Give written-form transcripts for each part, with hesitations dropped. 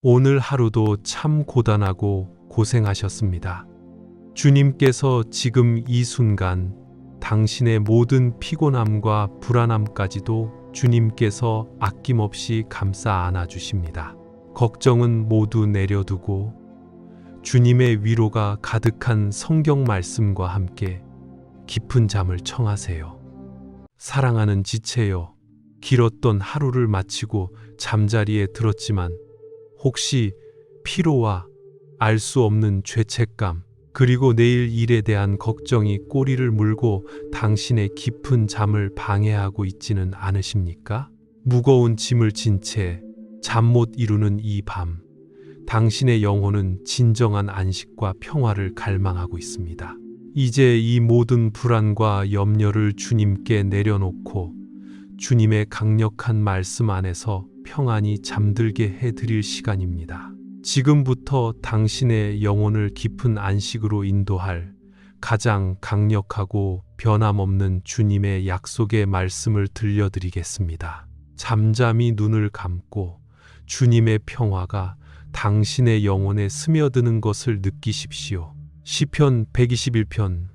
오늘 하루도 참 고단하고 고생하셨습니다. 주님께서 지금 이 순간 당신의 모든 피곤함과 불안함까지도 주님께서 아낌없이 감싸 안아주십니다. 걱정은 모두 내려두고 주님의 위로가 가득한 성경 말씀과 함께 깊은 잠을 청하세요. 사랑하는 지체여, 길었던 하루를 마치고 잠자리에 들었지만 혹시 피로와 알 수 없는 죄책감, 그리고 내일 일에 대한 걱정이 꼬리를 물고 당신의 깊은 잠을 방해하고 있지는 않으십니까? 무거운 짐을 진 채 잠 못 이루는 이 밤, 당신의 영혼은 진정한 안식과 평화를 갈망하고 있습니다. 이제 이 모든 불안과 염려를 주님께 내려놓고 주님의 강력한 말씀 안에서 평안히 잠들게 해드릴 시간입니다. 지금부터 당신의 영혼을 깊은 안식으로 인도할 가장 강력하고 변함없는 주님의 약속의 말씀을 들려드리겠습니다. 잠잠히 눈을 감고 주님의 평화가 당신의 영혼에 스며드는 것을 느끼십시오. 시편 121편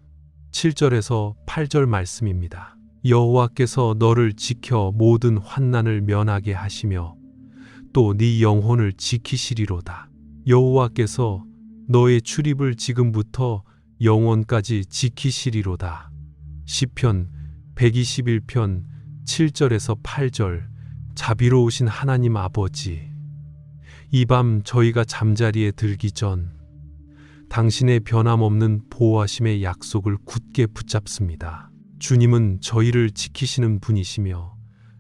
7절에서 8절 말씀입니다. 여호와께서 너를 지켜 모든 환난을 면하게 하시며 또 네 영혼을 지키시리로다. 여호와께서 너의 출입을 지금부터 영원까지 지키시리로다. 시편 121편 7절에서 8절. 자비로우신 하나님 아버지, 이 밤 저희가 잠자리에 들기 전 당신의 변함없는 보호하심의 약속을 굳게 붙잡습니다. 주님은 저희를 지키시는 분이시며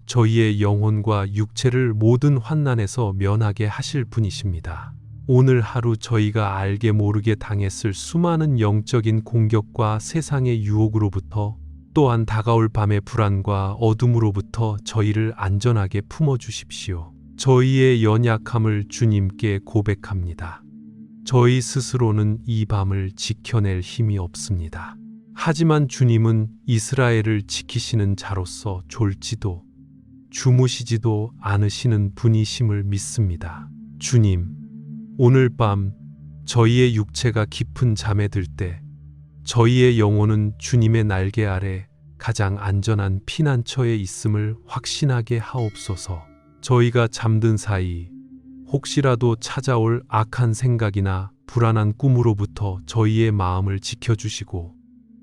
저희의 영혼과 육체를 모든 환난에서 면하게 하실 분이십니다. 오늘 하루 저희가 알게 모르게 당했을 수많은 영적인 공격과 세상의 유혹으로부터, 또한 다가올 밤의 불안과 어둠으로부터 저희를 안전하게 품어주십시오. 저희의 연약함을 주님께 고백합니다. 저희 스스로는 이 밤을 지켜낼 힘이 없습니다. 하지만 주님은 이스라엘을 지키시는 자로서 졸지도 주무시지도 않으시는 분이심을 믿습니다. 주님, 오늘 밤 저희의 육체가 깊은 잠에 들 때 저희의 영혼은 주님의 날개 아래 가장 안전한 피난처에 있음을 확신하게 하옵소서. 저희가 잠든 사이 혹시라도 찾아올 악한 생각이나 불안한 꿈으로부터 저희의 마음을 지켜주시고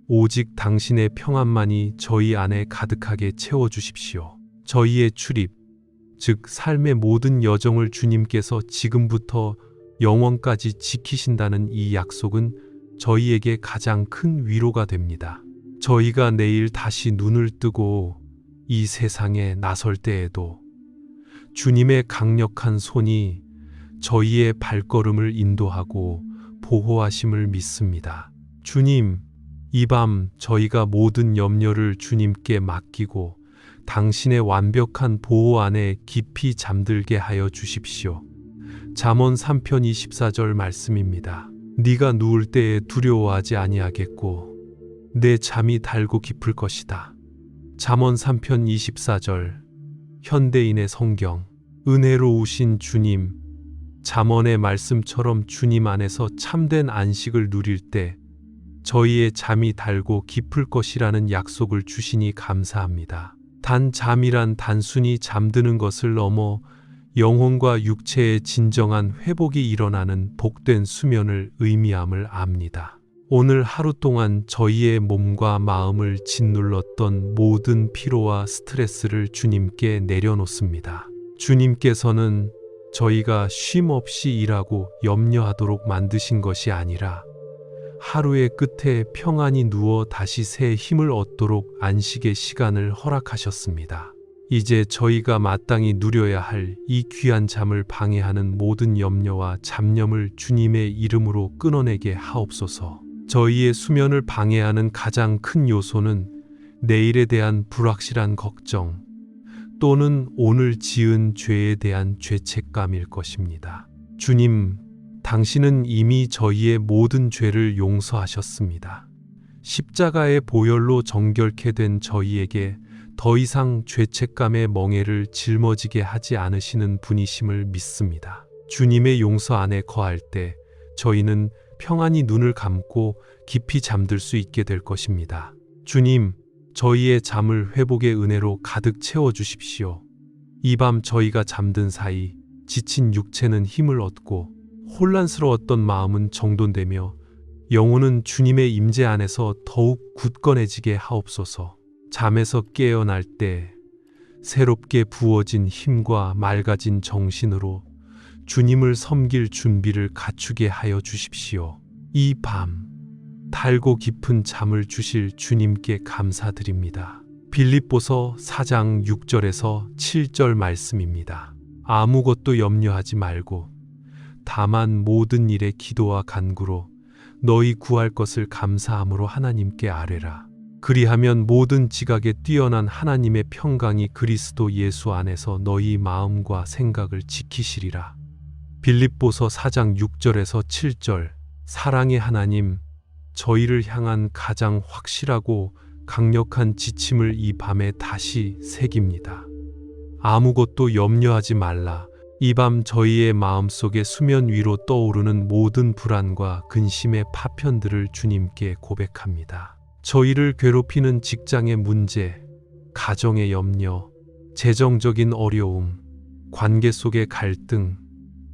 오직 당신의 평안만이 저희 안에 가득하게 채워주십시오. 저희의 출입, 즉 삶의 모든 여정을 주님께서 지금부터 영원까지 지키신다는 이 약속은 저희에게 가장 큰 위로가 됩니다. 저희가 내일 다시 눈을 뜨고 이 세상에 나설 때에도 주님의 강력한 손이 저희의 발걸음을 인도하고 보호하심을 믿습니다. 주님, 이 밤 저희가 모든 염려를 주님께 맡기고 당신의 완벽한 보호 안에 깊이 잠들게 하여 주십시오. 잠언 3편 24절 말씀입니다. 네가 누울 때에 두려워하지 아니하겠고 내 잠이 달고 깊을 것이다. 잠언 3편 24절. 현대인의 성경. 은혜로우신 주님, 잠언의 말씀처럼 주님 안에서 참된 안식을 누릴 때 저희의 잠이 달고 깊을 것이라는 약속을 주시니 감사합니다. 단 잠이란 단순히 잠드는 것을 넘어 영혼과 육체의 진정한 회복이 일어나는 복된 수면을 의미함을 압니다. 오늘 하루 동안 저희의 몸과 마음을 짓눌렀던 모든 피로와 스트레스를 주님께 내려놓습니다. 주님께서는 저희가 쉼 없이 일하고 염려하도록 만드신 것이 아니라 하루의 끝에 평안히 누워 다시 새 힘을 얻도록 안식의 시간을 허락하셨습니다. 이제 저희가 마땅히 누려야 할 이 귀한 잠을 방해하는 모든 염려와 잡념을 주님의 이름으로 끊어내게 하옵소서. 저희의 수면을 방해하는 가장 큰 요소는 내일에 대한 불확실한 걱정 또는 오늘 지은 죄에 대한 죄책감일 것입니다. 주님, 당신은 이미 저희의 모든 죄를 용서하셨습니다. 십자가의 보혈로 정결케 된 저희에게 더 이상 죄책감의 멍에를 짊어지게 하지 않으시는 분이심을 믿습니다. 주님의 용서 안에 거할 때 저희는 평안히 눈을 감고 깊이 잠들 수 있게 될 것입니다. 주님, 저희의 잠을 회복의 은혜로 가득 채워 주십시오. 이 밤 저희가 잠든 사이 지친 육체는 힘을 얻고 혼란스러웠던 마음은 정돈되며 영혼은 주님의 임재 안에서 더욱 굳건해지게 하옵소서. 잠에서 깨어날 때 새롭게 부어진 힘과 맑아진 정신으로 주님을 섬길 준비를 갖추게 하여 주십시오. 이 밤 달고 깊은 잠을 주실 주님께 감사드립니다. 빌립보서 4장 6절에서 7절 말씀입니다. 아무것도 염려하지 말고 다만 모든 일에 기도와 간구로 너희 구할 것을 감사함으로 하나님께 아뢰라. 그리하면 모든 지각에 뛰어난 하나님의 평강이 그리스도 예수 안에서 너희 마음과 생각을 지키시리라. 빌립보서 4장 6절에서 7절. 사랑의 하나님, 저희를 향한 가장 확실하고 강력한 지침을 이 밤에 다시 새깁니다. 아무것도 염려하지 말라. 이 밤 저희의 마음속에 수면 위로 떠오르는 모든 불안과 근심의 파편들을 주님께 고백합니다. 저희를 괴롭히는 직장의 문제, 가정의 염려, 재정적인 어려움, 관계 속의 갈등,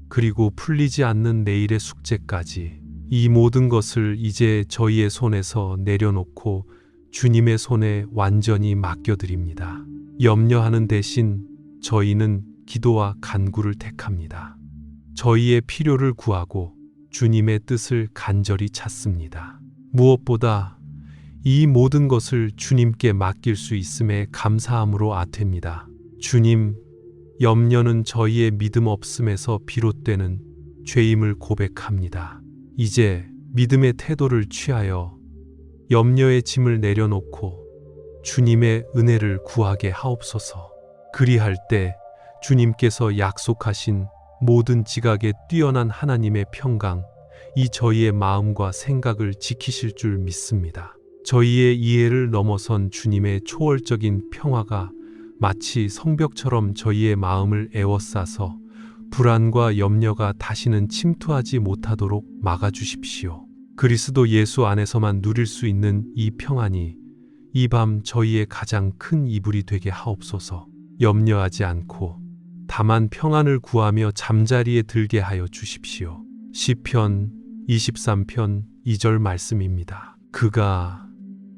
그리고 풀리지 않는 내일의 숙제까지 이 모든 것을 이제 저희의 손에서 내려놓고 주님의 손에 완전히 맡겨드립니다. 염려하는 대신 저희는 기도와 간구를 택합니다. 저희의 필요를 구하고 주님의 뜻을 간절히 찾습니다. 무엇보다 이 모든 것을 주님께 맡길 수 있음에 감사함으로 아텟니다. 주님, 염려는 저희의 믿음 없음에서 비롯되는 죄임을 고백합니다. 이제 믿음의 태도를 취하여 염려의 짐을 내려놓고 주님의 은혜를 구하게 하옵소서. 그리할 때 주님께서 약속하신 모든 지각에 뛰어난 하나님의 평강, 이 저희의 마음과 생각을 지키실 줄 믿습니다. 저희의 이해를 넘어선 주님의 초월적인 평화가 마치 성벽처럼 저희의 마음을 에워싸서 불안과 염려가 다시는 침투하지 못하도록 막아주십시오. 그리스도 예수 안에서만 누릴 수 있는 이 평안이 이 밤 저희의 가장 큰 이불이 되게 하옵소서. 염려하지 않고 다만 평안을 구하며 잠자리에 들게 하여 주십시오. 시편 23편 2절 말씀입니다. 그가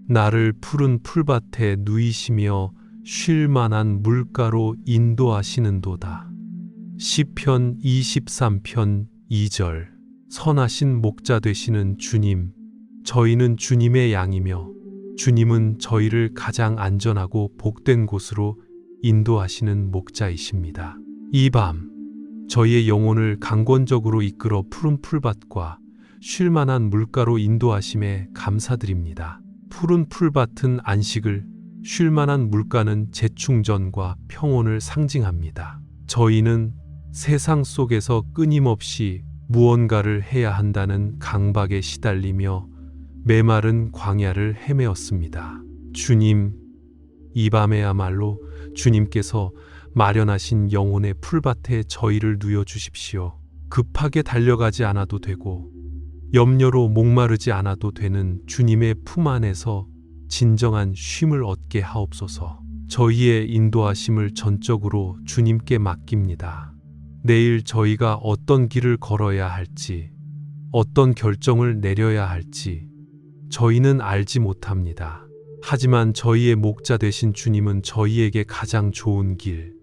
나를 푸른 풀밭에 누이시며 쉴 만한 물가로 인도하시는도다. 시편 23편 2절. 선하신 목자 되시는 주님, 저희는 주님의 양이며 주님은 저희를 가장 안전하고 복된 곳으로 인도하시는 목자이십니다. 이 밤 저희의 영혼을 강권적으로 이끌어 푸른 풀밭과 쉴 만한 물가로 인도하심에 감사드립니다. 푸른 풀밭은 안식을, 쉴 만한 물가는 재충전과 평온을 상징합니다. 저희는 세상 속에서 끊임없이 무언가를 해야 한다는 강박에 시달리며 메마른 광야를 헤매었습니다. 주님, 이 밤에야말로 주님께서 마련하신 영혼의 풀밭에 저희를 누여 주십시오. 급하게 달려가지 않아도 되고 염려로 목마르지 않아도 되는 주님의 품 안에서 진정한 쉼을 얻게 하옵소서. 저희의 인도하심을 전적으로 주님께 맡깁니다. 내일 저희가 어떤 길을 걸어야 할지, 어떤 결정을 내려야 할지 저희는 알지 못합니다. 하지만 저희의 목자 되신 주님은 저희에게 가장 좋은 길,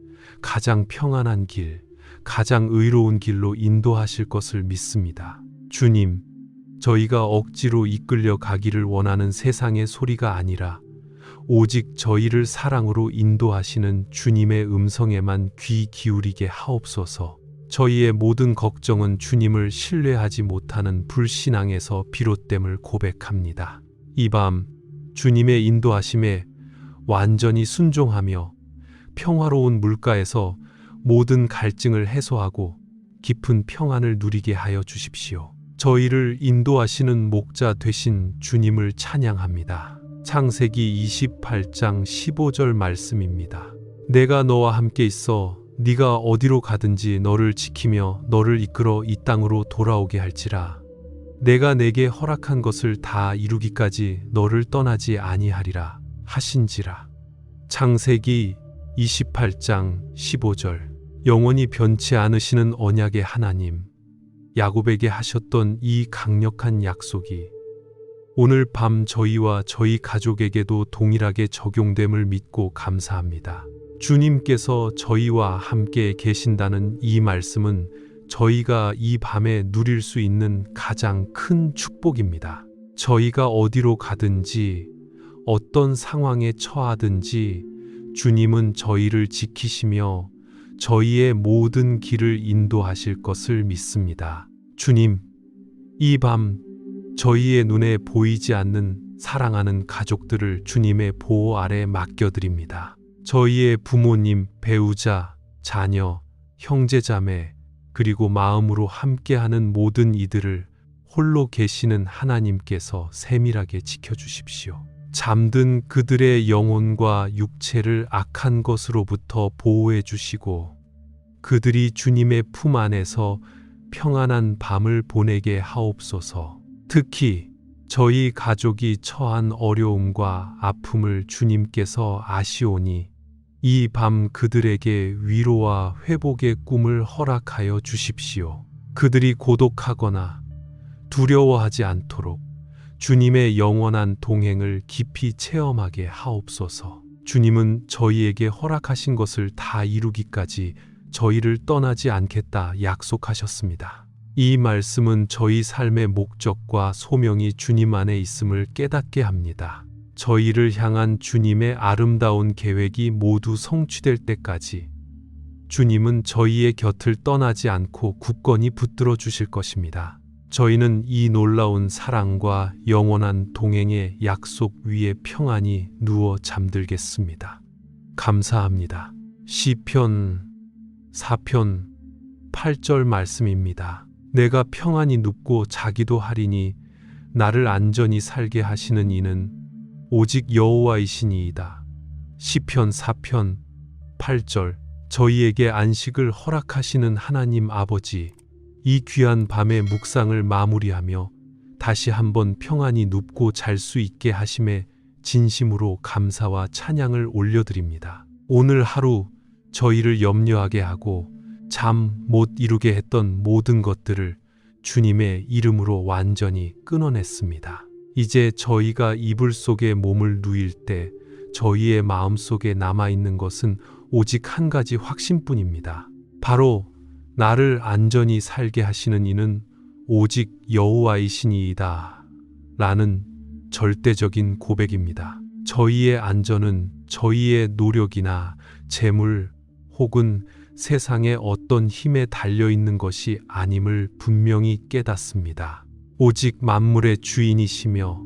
가장 평안한 길, 가장 의로운 길로 인도하실 것을 믿습니다. 주님, 저희가 억지로 이끌려 가기를 원하는 세상의 소리가 아니라 오직 저희를 사랑으로 인도하시는 주님의 음성에만 귀 기울이게 하옵소서. 저희의 모든 걱정은 주님을 신뢰하지 못하는 불신앙에서 비롯됨을 고백합니다. 이 밤 주님의 인도하심에 완전히 순종하며 평화로운 물가에서 모든 갈증을 해소하고 깊은 평안을 누리게 하여 주십시오. 저희를 인도하시는 목자 되신 주님을 찬양합니다. 창세기 28장 15절 말씀입니다. 내가 너와 함께 있어 네가 어디로 가든지 너를 지키며 너를 이끌어 이 땅으로 돌아오게 할지라. 내가 내게 허락한 것을 다 이루기까지 너를 떠나지 아니하리라 하신지라. 창세기 28장 15절. 영원히 변치 않으시는 언약의 하나님, 야곱에게 하셨던 이 강력한 약속이 오늘 밤 저희와 저희 가족에게도 동일하게 적용됨을 믿고 감사합니다. 주님께서 저희와 함께 계신다는 이 말씀은 저희가 이 밤에 누릴 수 있는 가장 큰 축복입니다. 저희가 어디로 가든지 어떤 상황에 처하든지 주님은 저희를 지키시며 저희의 모든 길을 인도하실 것을 믿습니다. 주님, 이 밤 저희의 눈에 보이지 않는 사랑하는 가족들을 주님의 보호 아래 맡겨드립니다. 저희의 부모님, 배우자, 자녀, 형제자매, 그리고 마음으로 함께하는 모든 이들을 홀로 계시는 하나님께서 세밀하게 지켜주십시오. 잠든 그들의 영혼과 육체를 악한 것으로부터 보호해 주시고 그들이 주님의 품 안에서 평안한 밤을 보내게 하옵소서. 특히 저희 가족이 처한 어려움과 아픔을 주님께서 아시오니 이 밤 그들에게 위로와 회복의 꿈을 허락하여 주십시오. 그들이 고독하거나 두려워하지 않도록 주님의 영원한 동행을 깊이 체험하게 하옵소서. 주님은 저희에게 허락하신 것을 다 이루기까지 저희를 떠나지 않겠다 약속하셨습니다. 이 말씀은 저희 삶의 목적과 소명이 주님 안에 있음을 깨닫게 합니다. 저희를 향한 주님의 아름다운 계획이 모두 성취될 때까지 주님은 저희의 곁을 떠나지 않고 굳건히 붙들어 주실 것입니다. 저희는 이 놀라운 사랑과 영원한 동행의 약속 위에 평안히 누워 잠들겠습니다. 감사합니다. 시편 4편 8절 말씀입니다. 내가 평안히 눕고 자기도 하리니 나를 안전히 살게 하시는 이는 오직 여호와이시니이다. 시편 4편 8절. 저희에게 안식을 허락하시는 하나님 아버지, 이 귀한 밤의 묵상을 마무리하며 다시 한번 평안히 눕고 잘 수 있게 하심에 진심으로 감사와 찬양을 올려드립니다. 오늘 하루 저희를 염려하게 하고 잠 못 이루게 했던 모든 것들을 주님의 이름으로 완전히 끊어냈습니다. 이제 저희가 이불 속에 몸을 누일 때 저희의 마음속에 남아있는 것은 오직 한 가지 확신뿐입니다. 바로 나를 안전히 살게 하시는 이는 오직 여호와이시니이다 라는 절대적인 고백입니다. 저희의 안전은 저희의 노력이나 재물 혹은 세상의 어떤 힘에 달려있는 것이 아님을 분명히 깨닫습니다. 오직 만물의 주인이시며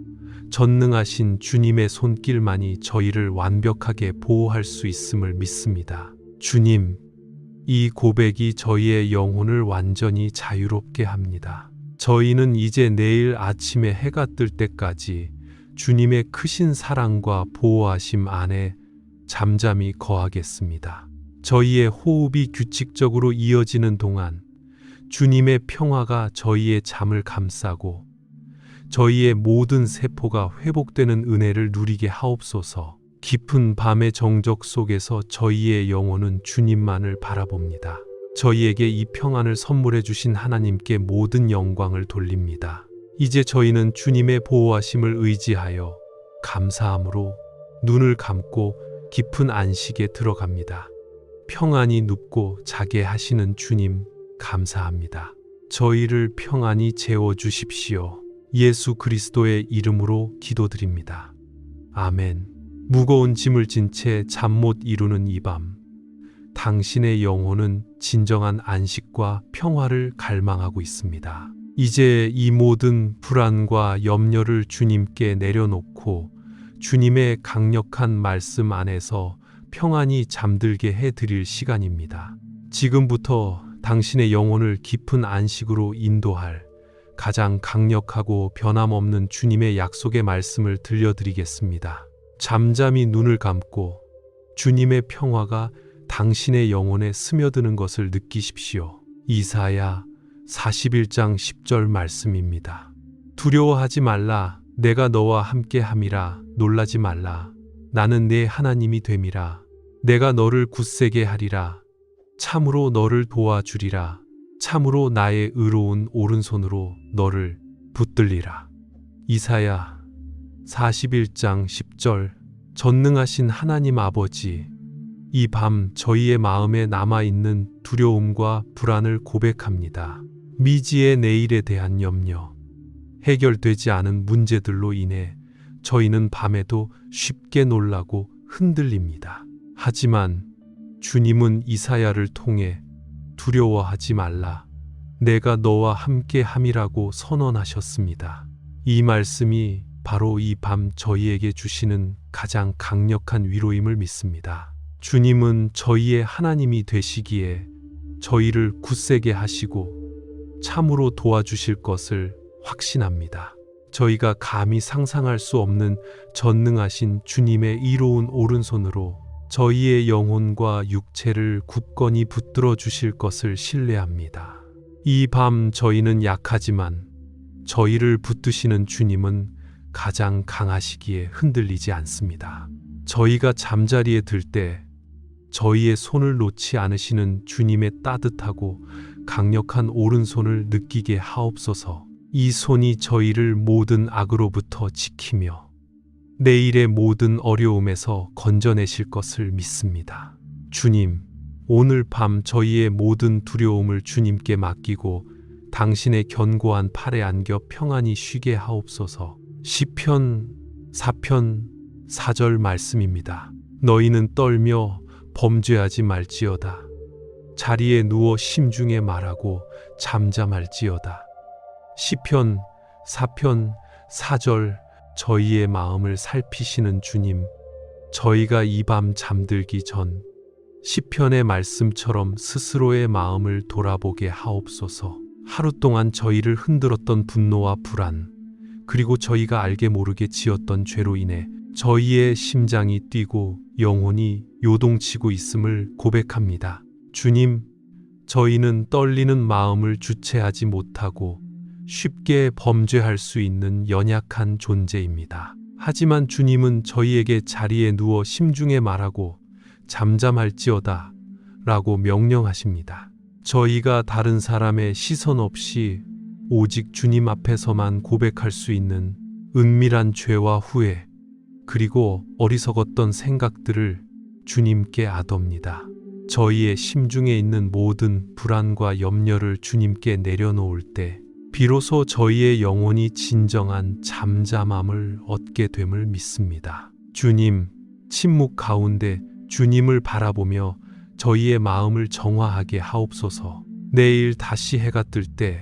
전능하신 주님의 손길만이 저희를 완벽하게 보호할 수 있음을 믿습니다. 주님, 이 고백이 저희의 영혼을 완전히 자유롭게 합니다. 저희는 이제 내일 아침에 해가 뜰 때까지 주님의 크신 사랑과 보호하심 안에 잠잠히 거하겠습니다. 저희의 호흡이 규칙적으로 이어지는 동안 주님의 평화가 저희의 잠을 감싸고 저희의 모든 세포가 회복되는 은혜를 누리게 하옵소서. 깊은 밤의 정적 속에서 저희의 영혼은 주님만을 바라봅니다. 저희에게 이 평안을 선물해 주신 하나님께 모든 영광을 돌립니다. 이제 저희는 주님의 보호하심을 의지하여 감사함으로 눈을 감고 깊은 안식에 들어갑니다. 평안히 눕고 자게 하시는 주님, 감사합니다. 저희를 평안히 재워주십시오. 예수 그리스도의 이름으로 기도드립니다. 아멘. 무거운 짐을 진 채 잠 못 이루는 이 밤, 당신의 영혼은 진정한 안식과 평화를 갈망하고 있습니다. 이제 이 모든 불안과 염려를 주님께 내려놓고 주님의 강력한 말씀 안에서 평안히 잠들게 해드릴 시간입니다. 지금부터 당신의 영혼을 깊은 안식으로 인도할 가장 강력하고 변함없는 주님의 약속의 말씀을 들려드리겠습니다. 잠잠히 눈을 감고 주님의 평화가 당신의 영혼에 스며드는 것을 느끼십시오. 이사야 41장 10절 말씀입니다. 두려워하지 말라. 내가 너와 함께 함이라. 놀라지 말라. 나는 네 하나님이 됨이라. 내가 너를 굳세게 하리라. 참으로 너를 도와주리라. 참으로 나의 의로운 오른손으로 너를 붙들리라. 이사야 41장 10절. 전능하신 하나님 아버지, 이 밤 저희의 마음에 남아있는 두려움과 불안을 고백합니다. 미지의 내일에 대한 염려, 해결되지 않은 문제들로 인해 저희는 밤에도 쉽게 놀라고 흔들립니다. 하지만 주님은 이사야를 통해 두려워하지 말라. 내가 너와 함께 함이라고 선언하셨습니다. 이 말씀이 바로 이 밤 저희에게 주시는 가장 강력한 위로임을 믿습니다. 주님은 저희의 하나님이 되시기에 저희를 굳세게 하시고 참으로 도와주실 것을 확신합니다. 저희가 감히 상상할 수 없는 전능하신 주님의 이로운 오른손으로 저희의 영혼과 육체를 굳건히 붙들어 주실 것을 신뢰합니다. 이 밤 저희는 약하지만 저희를 붙드시는 주님은 가장 강하시기에 흔들리지 않습니다. 저희가 잠자리에 들 때 저희의 손을 놓지 않으시는 주님의 따뜻하고 강력한 오른손을 느끼게 하옵소서. 이 손이 저희를 모든 악으로부터 지키며 내일의 모든 어려움에서 건져내실 것을 믿습니다. 주님, 오늘 밤 저희의 모든 두려움을 주님께 맡기고 당신의 견고한 팔에 안겨 평안히 쉬게 하옵소서. 시편 4편 4절 말씀입니다. 너희는 떨며 범죄하지 말지어다. 자리에 누워 심중에 말하고 잠잠할지어다. 시편 4편 4절. 저희의 마음을 살피시는 주님, 저희가 이 밤 잠들기 전 시편의 말씀처럼 스스로의 마음을 돌아보게 하옵소서. 하루 동안 저희를 흔들었던 분노와 불안, 그리고 저희가 알게 모르게 지었던 죄로 인해 저희의 심장이 뛰고 영혼이 요동치고 있음을 고백합니다. 주님, 저희는 떨리는 마음을 주체하지 못하고 쉽게 범죄할 수 있는 연약한 존재입니다. 하지만 주님은 저희에게 자리에 누워 심중에 말하고 잠잠할지어다 라고 명령하십니다. 저희가 다른 사람의 시선 없이 오직 주님 앞에서만 고백할 수 있는 은밀한 죄와 후회, 그리고 어리석었던 생각들을 주님께 아덥니다. 저희의 심중에 있는 모든 불안과 염려를 주님께 내려놓을 때 비로소 저희의 영혼이 진정한 잠잠함을 얻게 됨을 믿습니다. 주님, 침묵 가운데 주님을 바라보며 저희의 마음을 정화하게 하옵소서. 내일 다시 해가 뜰 때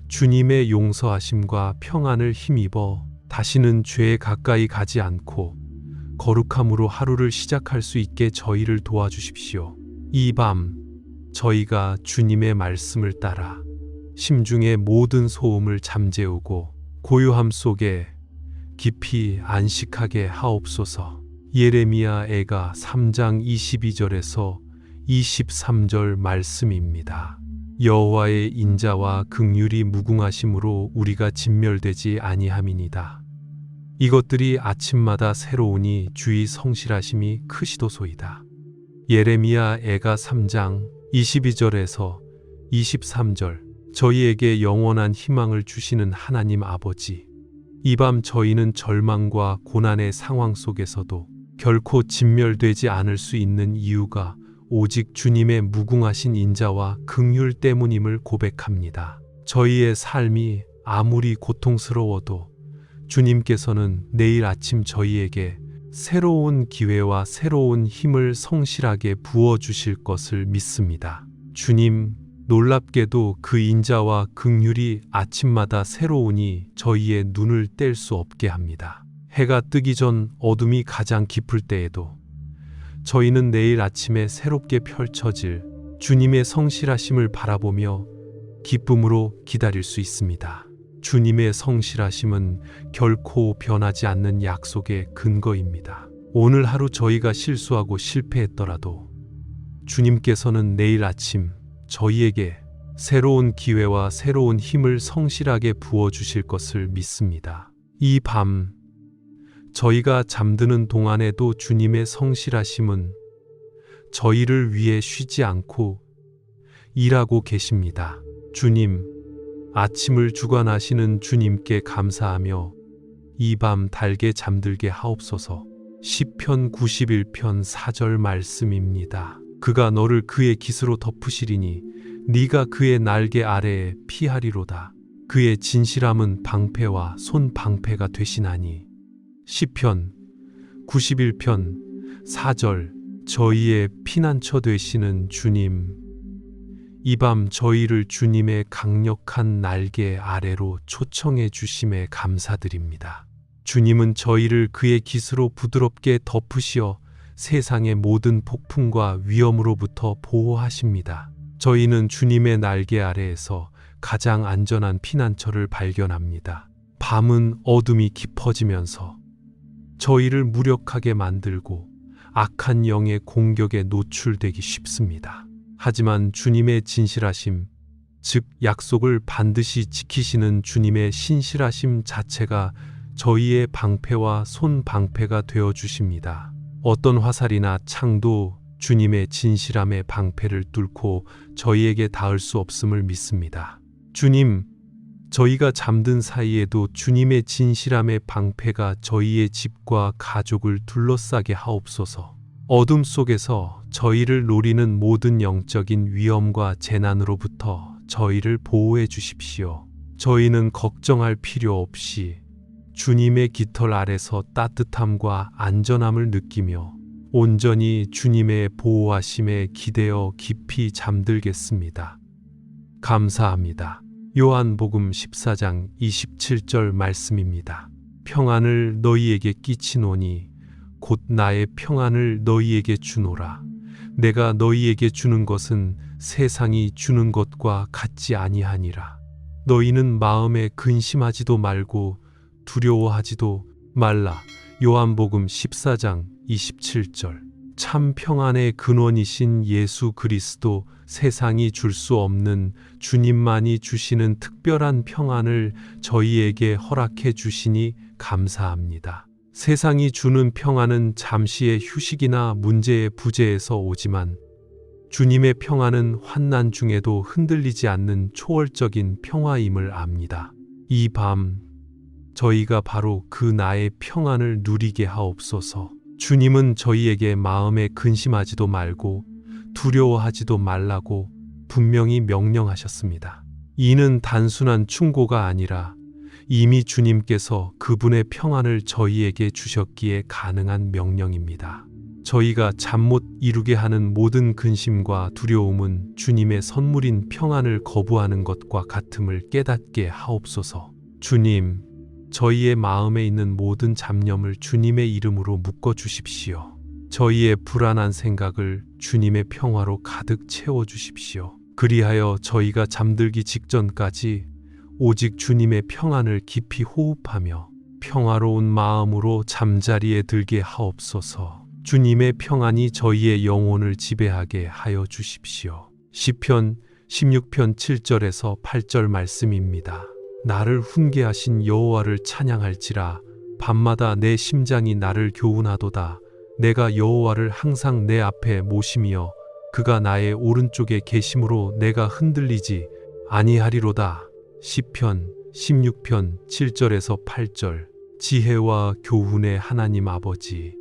주님의 용서하심과 평안을 힘입어 다시는 죄에 가까이 가지 않고 거룩함으로 하루를 시작할 수 있게 저희를 도와주십시오. 이 밤 저희가 주님의 말씀을 따라 심중의 모든 소음을 잠재우고 고요함 속에 깊이 안식하게 하옵소서. 예레미야 애가 3장 22절에서 23절 말씀입니다. 여호와의 인자와 긍휼이 무궁하심으로 우리가 진멸되지 아니함이니이다. 이것들이 아침마다 새로우니 주의 성실하심이 크시도소이다. 예레미야 애가 3장 22절에서 23절. 저희에게 영원한 희망을 주시는 하나님 아버지, 이 밤 저희는 절망과 고난의 상황 속에서도 결코 진멸되지 않을 수 있는 이유가 오직 주님의 무궁하신 인자와 긍휼 때문임을 고백합니다. 저희의 삶이 아무리 고통스러워도 주님께서는 내일 아침 저희에게 새로운 기회와 새로운 힘을 성실하게 부어주실 것을 믿습니다. 주님, 놀랍게도 그 인자와 긍휼이 아침마다 새로우니 저희의 눈을 뗄 수 없게 합니다. 해가 뜨기 전 어둠이 가장 깊을 때에도 저희는 내일 아침에 새롭게 펼쳐질 주님의 성실하심을 바라보며 기쁨으로 기다릴 수 있습니다. 주님의 성실하심은 결코 변하지 않는 약속의 근거입니다. 오늘 하루 저희가 실수하고 실패했더라도 주님께서는 내일 아침 저희에게 새로운 기회와 새로운 힘을 성실하게 부어주실 것을 믿습니다. 이 밤 저희가 잠드는 동안에도 주님의 성실하심은 저희를 위해 쉬지 않고 일하고 계십니다. 주님, 아침을 주관하시는 주님께 감사하며 이 밤 달게 잠들게 하옵소서. 시편 91편 4절 말씀입니다. 그가 너를 그의 깃으로 덮으시리니 네가 그의 날개 아래에 피하리로다. 그의 진실함은 방패와 손 방패가 되시나니. 시편 91편 4절. 저희의 피난처 되시는 주님, 이 밤 저희를 주님의 강력한 날개 아래로 초청해 주심에 감사드립니다. 주님은 저희를 그의 깃으로 부드럽게 덮으시어 세상의 모든 폭풍과 위험으로부터 보호하십니다. 저희는 주님의 날개 아래에서 가장 안전한 피난처를 발견합니다. 밤은 어둠이 깊어지면서 저희를 무력하게 만들고 악한 영의 공격에 노출되기 쉽습니다. 하지만 주님의 진실하심, 즉 약속을 반드시 지키시는 주님의 신실하심 자체가 저희의 방패와 손 방패가 되어 주십니다. 어떤 화살이나 창도 주님의 진실함의 방패를 뚫고 저희에게 닿을 수 없음을 믿습니다. 주님, 저희가 잠든 사이에도 주님의 진실함의 방패가 저희의 집과 가족을 둘러싸게 하옵소서. 어둠 속에서 저희를 노리는 모든 영적인 위험과 재난으로부터 저희를 보호해 주십시오. 저희는 걱정할 필요 없이 주님의 깃털 아래서 따뜻함과 안전함을 느끼며 온전히 주님의 보호하심에 기대어 깊이 잠들겠습니다. 감사합니다. 요한복음 14장 27절 말씀입니다. 평안을 너희에게 끼치노니 곧 나의 평안을 너희에게 주노라. 내가 너희에게 주는 것은 세상이 주는 것과 같지 아니하니라. 너희는 마음에 근심하지도 말고 두려워하지도 말라. 요한복음 14장 27절. 참 평안의 근원이신 예수 그리스도, 세상이 줄 수 없는 주님만이 주시는 특별한 평안을 저희에게 허락해 주시니 감사합니다. 세상이 주는 평안은 잠시의 휴식이나 문제의 부재에서 오지만 주님의 평안은 환난 중에도 흔들리지 않는 초월적인 평화임을 압니다. 이 밤 저희가 바로 그 나의 평안을 누리게 하옵소서. 주님은 저희에게 마음에 근심하지도 말고 두려워하지도 말라고 분명히 명령하셨습니다. 이는 단순한 충고가 아니라 이미 주님께서 그분의 평안을 저희에게 주셨기에 가능한 명령입니다. 저희가 잠 못 이루게 하는 모든 근심과 두려움은 주님의 선물인 평안을 거부하는 것과 같음을 깨닫게 하옵소서. 주님, 저희의 마음에 있는 모든 잡념을 주님의 이름으로 묶어 주십시오. 저희의 불안한 생각을 주님의 평화로 가득 채워 주십시오. 그리하여 저희가 잠들기 직전까지 오직 주님의 평안을 깊이 호흡하며 평화로운 마음으로 잠자리에 들게 하옵소서. 주님의 평안이 저희의 영혼을 지배하게 하여 주십시오. 시편 16편 7절에서 8절 말씀입니다. 나를 훈계하신 여호와를 찬양할지라. 밤마다 내 심장이 나를 교훈하도다. 내가 여호와를 항상 내 앞에 모시며 그가 나의 오른쪽에 계심으로 내가 흔들리지 아니하리로다. 시편 16편 7절에서 8절. 지혜와 교훈의 하나님 아버지,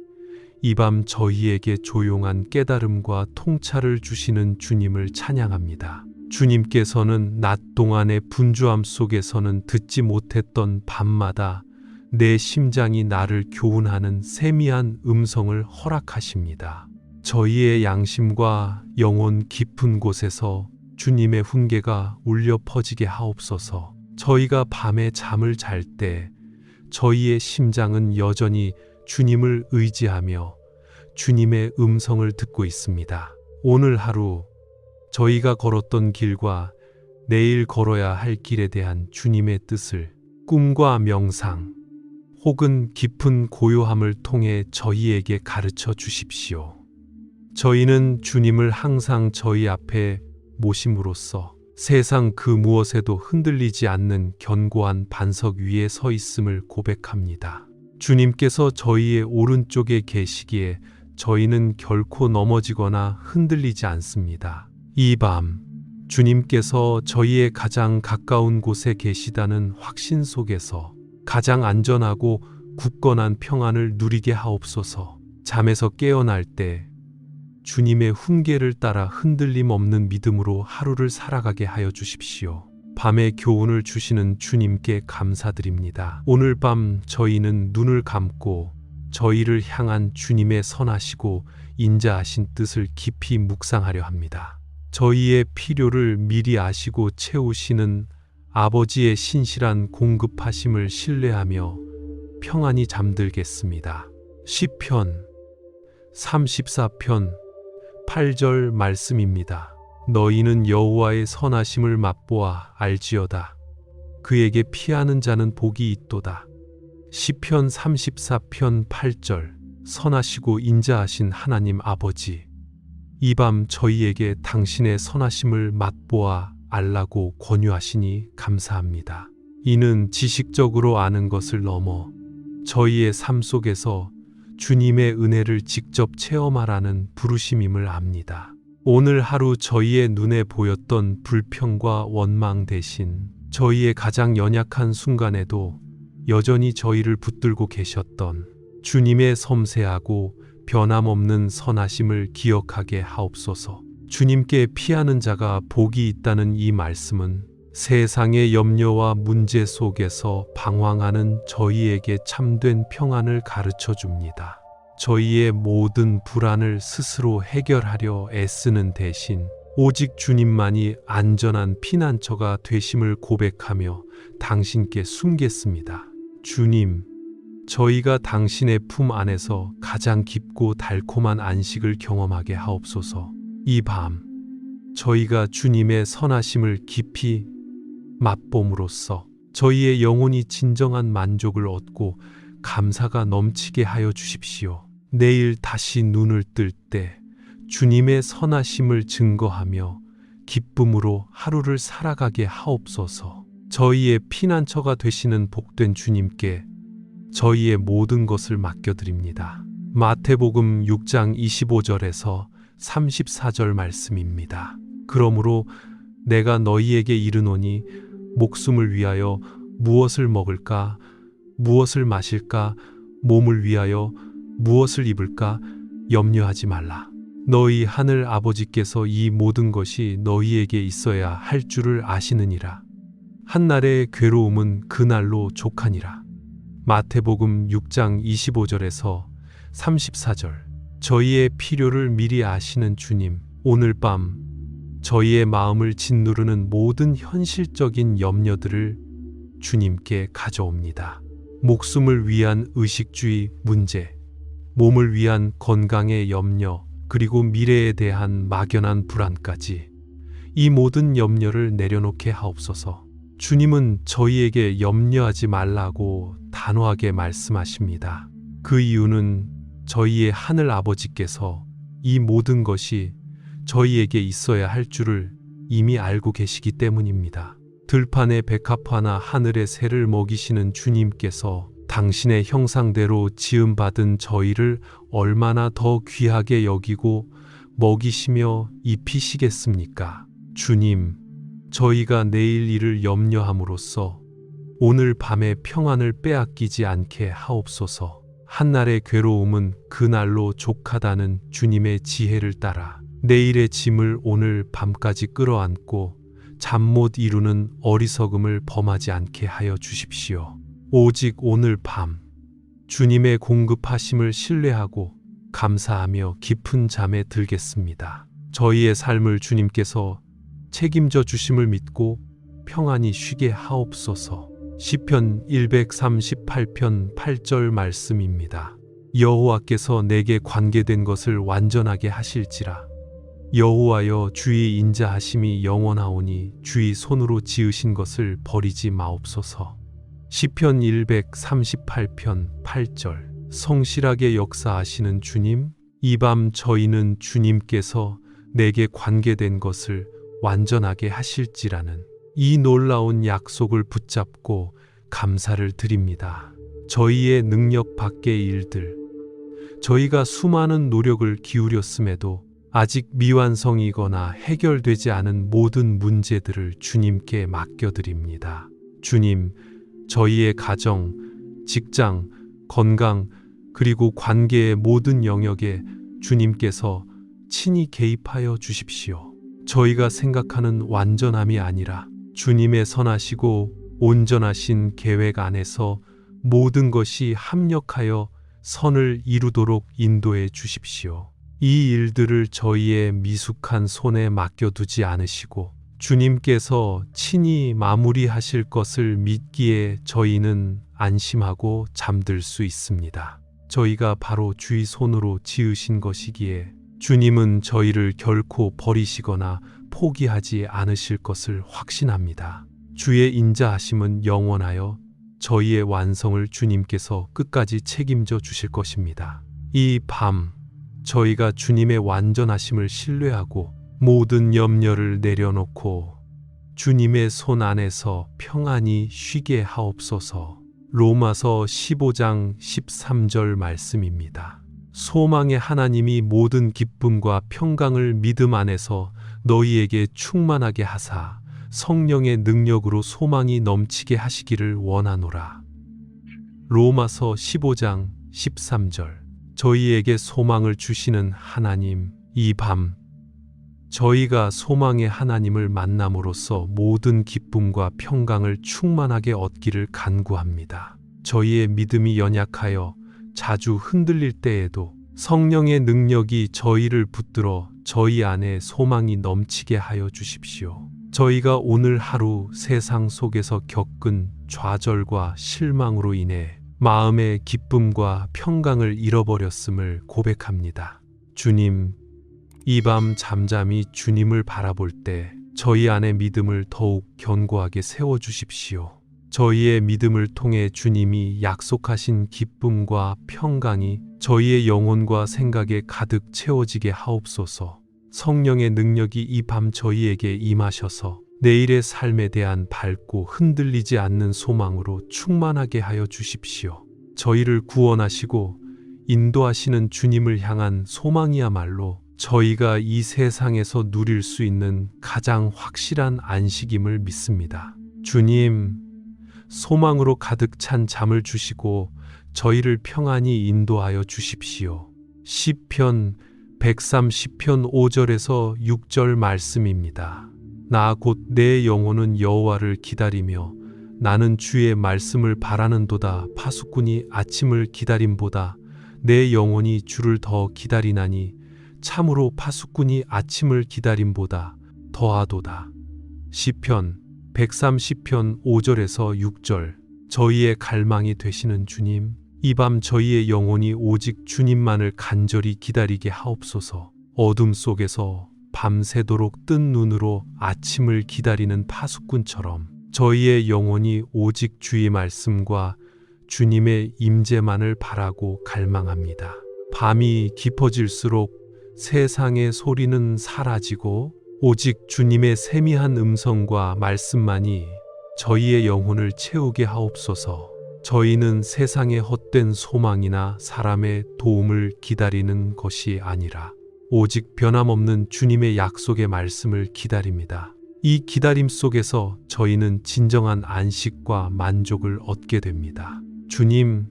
이 밤 저희에게 조용한 깨달음과 통찰을 주시는 주님을 찬양합니다. 주님께서는 낮 동안의 분주함 속에서는 듣지 못했던 밤마다 내 심장이 나를 교훈하는 세미한 음성을 허락하십니다. 저희의 양심과 영혼 깊은 곳에서 주님의 훈계가 울려 퍼지게 하옵소서. 저희가 밤에 잠을 잘 때 저희의 심장은 여전히 주님을 의지하며 주님의 음성을 듣고 있습니다. 오늘 하루 저희가 걸었던 길과 내일 걸어야 할 길에 대한 주님의 뜻을 꿈과 명상 혹은 깊은 고요함을 통해 저희에게 가르쳐 주십시오. 저희는 주님을 항상 저희 앞에 모심으로써 세상 그 무엇에도 흔들리지 않는 견고한 반석 위에 서 있음을 고백합니다. 주님께서 저희의 오른쪽에 계시기에 저희는 결코 넘어지거나 흔들리지 않습니다. 이 밤 주님께서 저희의 가장 가까운 곳에 계시다는 확신 속에서 가장 안전하고 굳건한 평안을 누리게 하옵소서. 잠에서 깨어날 때 주님의 훈계를 따라 흔들림 없는 믿음으로 하루를 살아가게 하여 주십시오. 밤의 교훈을 주시는 주님께 감사드립니다. 오늘 밤 저희는 눈을 감고 저희를 향한 주님의 선하시고 인자하신 뜻을 깊이 묵상하려 합니다. 저희의 필요를 미리 아시고 채우시는 아버지의 신실한 공급하심을 신뢰하며 평안히 잠들겠습니다. 시편 34편 8절 말씀입니다. 너희는 여호와의 선하심을 맛보아 알지어다. 그에게 피하는 자는 복이 있도다. 시편 34편 8절. 선하시고 인자하신 하나님 아버지, 이 밤 저희에게 당신의 선하심을 맛보아 알라고 권유하시니 감사합니다. 이는 지식적으로 아는 것을 넘어 저희의 삶 속에서 주님의 은혜를 직접 체험하라는 부르심임을 압니다. 오늘 하루 저희의 눈에 보였던 불평과 원망 대신 저희의 가장 연약한 순간에도 여전히 저희를 붙들고 계셨던 주님의 섬세하고 변함없는 선하심을 기억하게 하옵소서. 주님께 피하는 자가 복이 있다는 이 말씀은 세상의 염려와 문제 속에서 방황하는 저희에게 참된 평안을 가르쳐 줍니다. 저희의 모든 불안을 스스로 해결하려 애쓰는 대신 오직 주님만이 안전한 피난처가 되심을 고백하며 당신께 숨겠습니다. 주님, 저희가 당신의 품 안에서 가장 깊고 달콤한 안식을 경험하게 하옵소서. 이 밤 저희가 주님의 선하심을 깊이 맛봄으로써 저희의 영혼이 진정한 만족을 얻고 감사가 넘치게 하여 주십시오. 내일 다시 눈을 뜰 때 주님의 선하심을 증거하며 기쁨으로 하루를 살아가게 하옵소서. 저희의 피난처가 되시는 복된 주님께 저희의 모든 것을 맡겨드립니다. 마태복음 6장 25절에서 34절 말씀입니다. 그러므로 내가 너희에게 이르노니 목숨을 위하여 무엇을 먹을까, 무엇을 마실까, 몸을 위하여 무엇을 입을까 염려하지 말라. 너희 하늘 아버지께서 이 모든 것이 너희에게 있어야 할 줄을 아시느니라. 한날의 괴로움은 그날로 족하니라. 마태복음 6장 25절에서 34절. 저희의 필요를 미리 아시는 주님, 오늘 밤 저희의 마음을 짓누르는 모든 현실적인 염려들을 주님께 가져옵니다. 목숨을 위한 의식주의 문제, 몸을 위한 건강의 염려, 그리고 미래에 대한 막연한 불안까지 이 모든 염려를 내려놓게 하옵소서. 주님은 저희에게 염려하지 말라고 단호하게 말씀하십니다. 그 이유는 저희의 하늘 아버지께서 이 모든 것이 저희에게 있어야 할 줄을 이미 알고 계시기 때문입니다. 들판의 백합화나 하늘의 새를 먹이시는 주님께서 당신의 형상대로 지음받은 저희를 얼마나 더 귀하게 여기고 먹이시며 입히시겠습니까? 주님, 저희가 내일 일을 염려함으로써 오늘 밤의 평안을 빼앗기지 않게 하옵소서. 한날의 괴로움은 그날로 족하다는 주님의 지혜를 따라 내일의 짐을 오늘 밤까지 끌어안고 잠 못 이루는 어리석음을 범하지 않게 하여 주십시오. 오직 오늘 밤 주님의 공급하심을 신뢰하고 감사하며 깊은 잠에 들겠습니다. 저희의 삶을 주님께서 책임져 주심을 믿고 평안히 쉬게 하옵소서. 시편 138편 8절 말씀입니다. 여호와께서 내게 관계된 것을 완전하게 하실지라. 여호와여, 주의 인자하심이 영원하오니 주의 손으로 지으신 것을 버리지 마옵소서. 시편 138편 8절. 성실하게 역사하시는 주님, 이 밤 저희는 주님께서 내게 관계된 것을 완전하게 하실지라는 이 놀라운 약속을 붙잡고 감사를 드립니다. 저희의 능력 밖의 일들, 저희가 수많은 노력을 기울였음에도 아직 미완성이거나 해결되지 않은 모든 문제들을 주님께 맡겨드립니다. 주님, 저희의 가정, 직장, 건강, 그리고 관계의 모든 영역에 주님께서 친히 개입하여 주십시오. 저희가 생각하는 완전함이 아니라 주님의 선하시고 온전하신 계획 안에서 모든 것이 합력하여 선을 이루도록 인도해 주십시오. 이 일들을 저희의 미숙한 손에 맡겨두지 않으시고 주님께서 친히 마무리하실 것을 믿기에 저희는 안심하고 잠들 수 있습니다. 저희가 바로 주의 손으로 지으신 것이기에 주님은 저희를 결코 버리시거나 포기하지 않으실 것을 확신합니다. 주의 인자하심은 영원하여 저희의 완성을 주님께서 끝까지 책임져 주실 것입니다. 이 밤 저희가 주님의 완전하심을 신뢰하고 모든 염려를 내려놓고 주님의 손 안에서 평안히 쉬게 하옵소서. 로마서 15장 13절 말씀입니다. 소망의 하나님이 모든 기쁨과 평강을 믿음 안에서 너희에게 충만하게 하사 성령의 능력으로 소망이 넘치게 하시기를 원하노라. 로마서 15장 13절. 저희에게 소망을 주시는 하나님, 이 밤 저희가 소망의 하나님을 만남으로써 모든 기쁨과 평강을 충만하게 얻기를 간구합니다. 저희의 믿음이 연약하여 자주 흔들릴 때에도 성령의 능력이 저희를 붙들어 저희 안에 소망이 넘치게 하여 주십시오. 저희가 오늘 하루 세상 속에서 겪은 좌절과 실망으로 인해 마음의 기쁨과 평강을 잃어버렸음을 고백합니다. 주님, 이 밤 잠잠히 주님을 바라볼 때 저희 안의 믿음을 더욱 견고하게 세워주십시오. 저희의 믿음을 통해 주님이 약속하신 기쁨과 평강이 저희의 영혼과 생각에 가득 채워지게 하옵소서. 성령의 능력이 이 밤 저희에게 임하셔서 내일의 삶에 대한 밝고 흔들리지 않는 소망으로 충만하게 하여 주십시오. 저희를 구원하시고 인도하시는 주님을 향한 소망이야말로 저희가 이 세상에서 누릴 수 있는 가장 확실한 안식임을 믿습니다. 주님, 소망으로 가득 찬 잠을 주시고 저희를 평안히 인도하여 주십시오. 시편 130편 5절에서 6절 말씀입니다. 나 곧 내 영혼은 여호와를 기다리며 나는 주의 말씀을 바라는도다. 파수꾼이 아침을 기다림보다 내 영혼이 주를 더 기다리나니 참으로 파수꾼이 아침을 기다림보다 더하도다. 시편 130편 5절에서 6절. 저희의 갈망이 되시는 주님, 이 밤 저희의 영혼이 오직 주님만을 간절히 기다리게 하옵소서. 어둠 속에서 밤새도록 뜬 눈으로 아침을 기다리는 파수꾼처럼 저희의 영혼이 오직 주의 말씀과 주님의 임재만을 바라고 갈망합니다. 밤이 깊어질수록 세상의 소리는 사라지고 오직 주님의 세미한 음성과 말씀만이 저희의 영혼을 채우게 하옵소서. 저희는 세상의 헛된 소망이나 사람의 도움을 기다리는 것이 아니라 오직 변함없는 주님의 약속의 말씀을 기다립니다. 이 기다림 속에서 저희는 진정한 안식과 만족을 얻게 됩니다. 주님,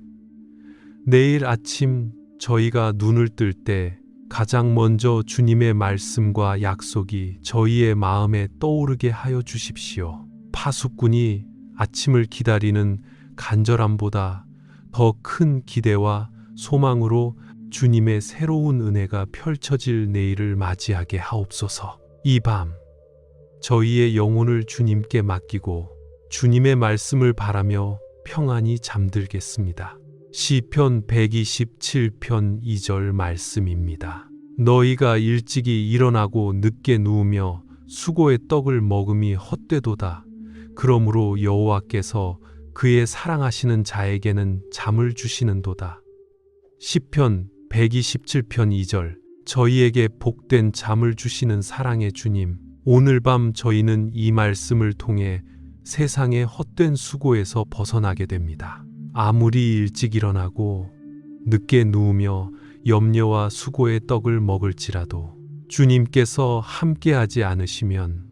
내일 아침 저희가 눈을 뜰 때 가장 먼저 주님의 말씀과 약속이 저희의 마음에 떠오르게 하여 주십시오. 파수꾼이 아침을 기다리는 간절함보다 더 큰 기대와 소망으로 주님의 새로운 은혜가 펼쳐질 내일을 맞이하게 하옵소서. 이 밤 저희의 영혼을 주님께 맡기고 주님의 말씀을 바라며 평안히 잠들겠습니다. 시편 127편 2절 말씀입니다. 너희가 일찍이 일어나고 늦게 누우며 수고의 떡을 먹음이 헛되도다. 그러므로 여호와께서 그의 사랑하시는 자에게는 잠을 주시는도다. 시편 127편 2절. 저희에게 복된 잠을 주시는 사랑의 주님, 오늘 밤 저희는 이 말씀을 통해 세상의 헛된 수고에서 벗어나게 됩니다. 아무리 일찍 일어나고 늦게 누우며 염려와 수고의 떡을 먹을지라도 주님께서 함께하지 않으시면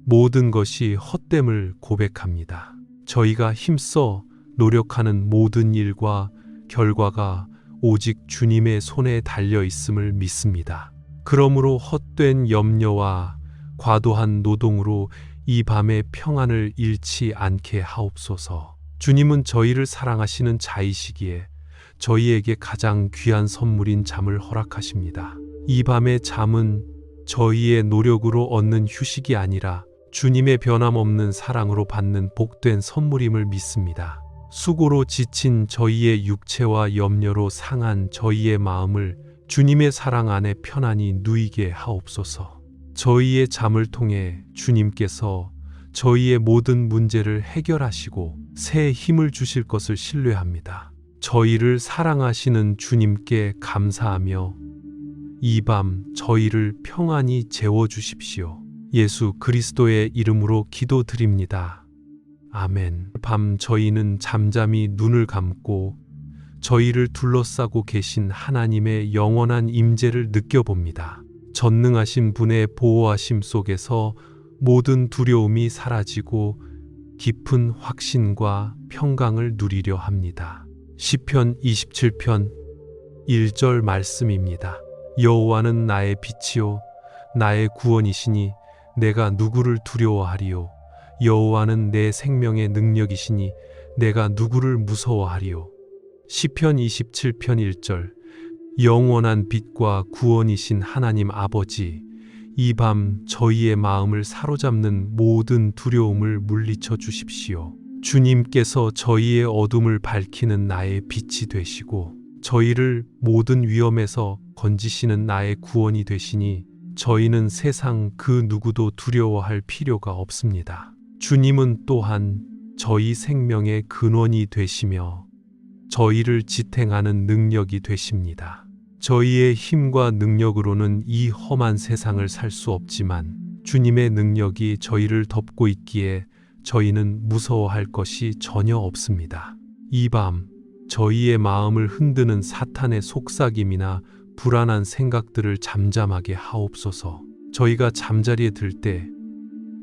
모든 것이 헛됨을 고백합니다. 저희가 힘써 노력하는 모든 일과 결과가 오직 주님의 손에 달려 있음을 믿습니다. 그러므로 헛된 염려와 과도한 노동으로 이 밤의 평안을 잃지 않게 하옵소서. 주님은 저희를 사랑하시는 자이시기에 저희에게 가장 귀한 선물인 잠을 허락하십니다. 이 밤의 잠은 저희의 노력으로 얻는 휴식이 아니라 주님의 변함없는 사랑으로 받는 복된 선물임을 믿습니다. 수고로 지친 저희의 육체와 염려로 상한 저희의 마음을 주님의 사랑 안에 편안히 누이게 하옵소서. 저희의 잠을 통해 주님께서 저희의 모든 문제를 해결하시고 새 힘을 주실 것을 신뢰합니다. 저희를 사랑하시는 주님께 감사하며 이 밤 저희를 평안히 재워주십시오. 예수 그리스도의 이름으로 기도드립니다. 아멘. 밤 저희는 잠잠히 눈을 감고 저희를 둘러싸고 계신 하나님의 영원한 임재를 느껴봅니다. 전능하신 분의 보호하심 속에서 모든 두려움이 사라지고 깊은 확신과 평강을 누리려 합니다. 시편 27편 1절 말씀입니다. 여호와는 나의 빛이요 나의 구원이시니 내가 누구를 두려워하리요. 여호와는 내 생명의 능력이시니 내가 누구를 무서워하리요. 시편 27편 1절. 영원한 빛과 구원이신 하나님 아버지, 이 밤 저희의 마음을 사로잡는 모든 두려움을 물리쳐 주십시오. 주님께서 저희의 어둠을 밝히는 나의 빛이 되시고 저희를 모든 위험에서 건지시는 나의 구원이 되시니 저희는 세상 그 누구도 두려워할 필요가 없습니다. 주님은 또한 저희 생명의 근원이 되시며 저희를 지탱하는 능력이 되십니다. 저희의 힘과 능력으로는 이 험한 세상을 살 수 없지만 주님의 능력이 저희를 덮고 있기에 저희는 무서워할 것이 전혀 없습니다. 이 밤 저희의 마음을 흔드는 사탄의 속삭임이나 불안한 생각들을 잠잠하게 하옵소서. 저희가 잠자리에 들 때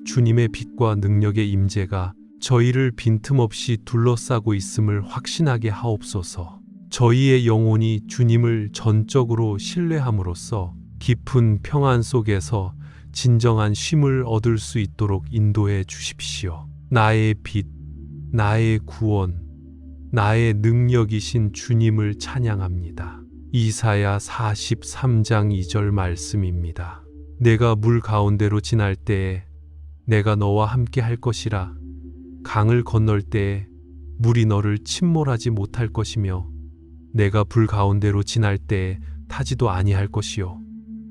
주님의 빛과 능력의 임재가 저희를 빈틈없이 둘러싸고 있음을 확신하게 하옵소서. 저희의 영혼이 주님을 전적으로 신뢰함으로써 깊은 평안 속에서 진정한 쉼을 얻을 수 있도록 인도해 주십시오. 나의 빛, 나의 구원, 나의 능력이신 주님을 찬양합니다. 이사야 43장 2절 말씀입니다. 내가 물 가운데로 지날 때에 내가 너와 함께 할 것이라. 강을 건널 때에 물이 너를 침몰하지 못할 것이며 내가 불 가운데로 지날 때에 타지도 아니할 것이요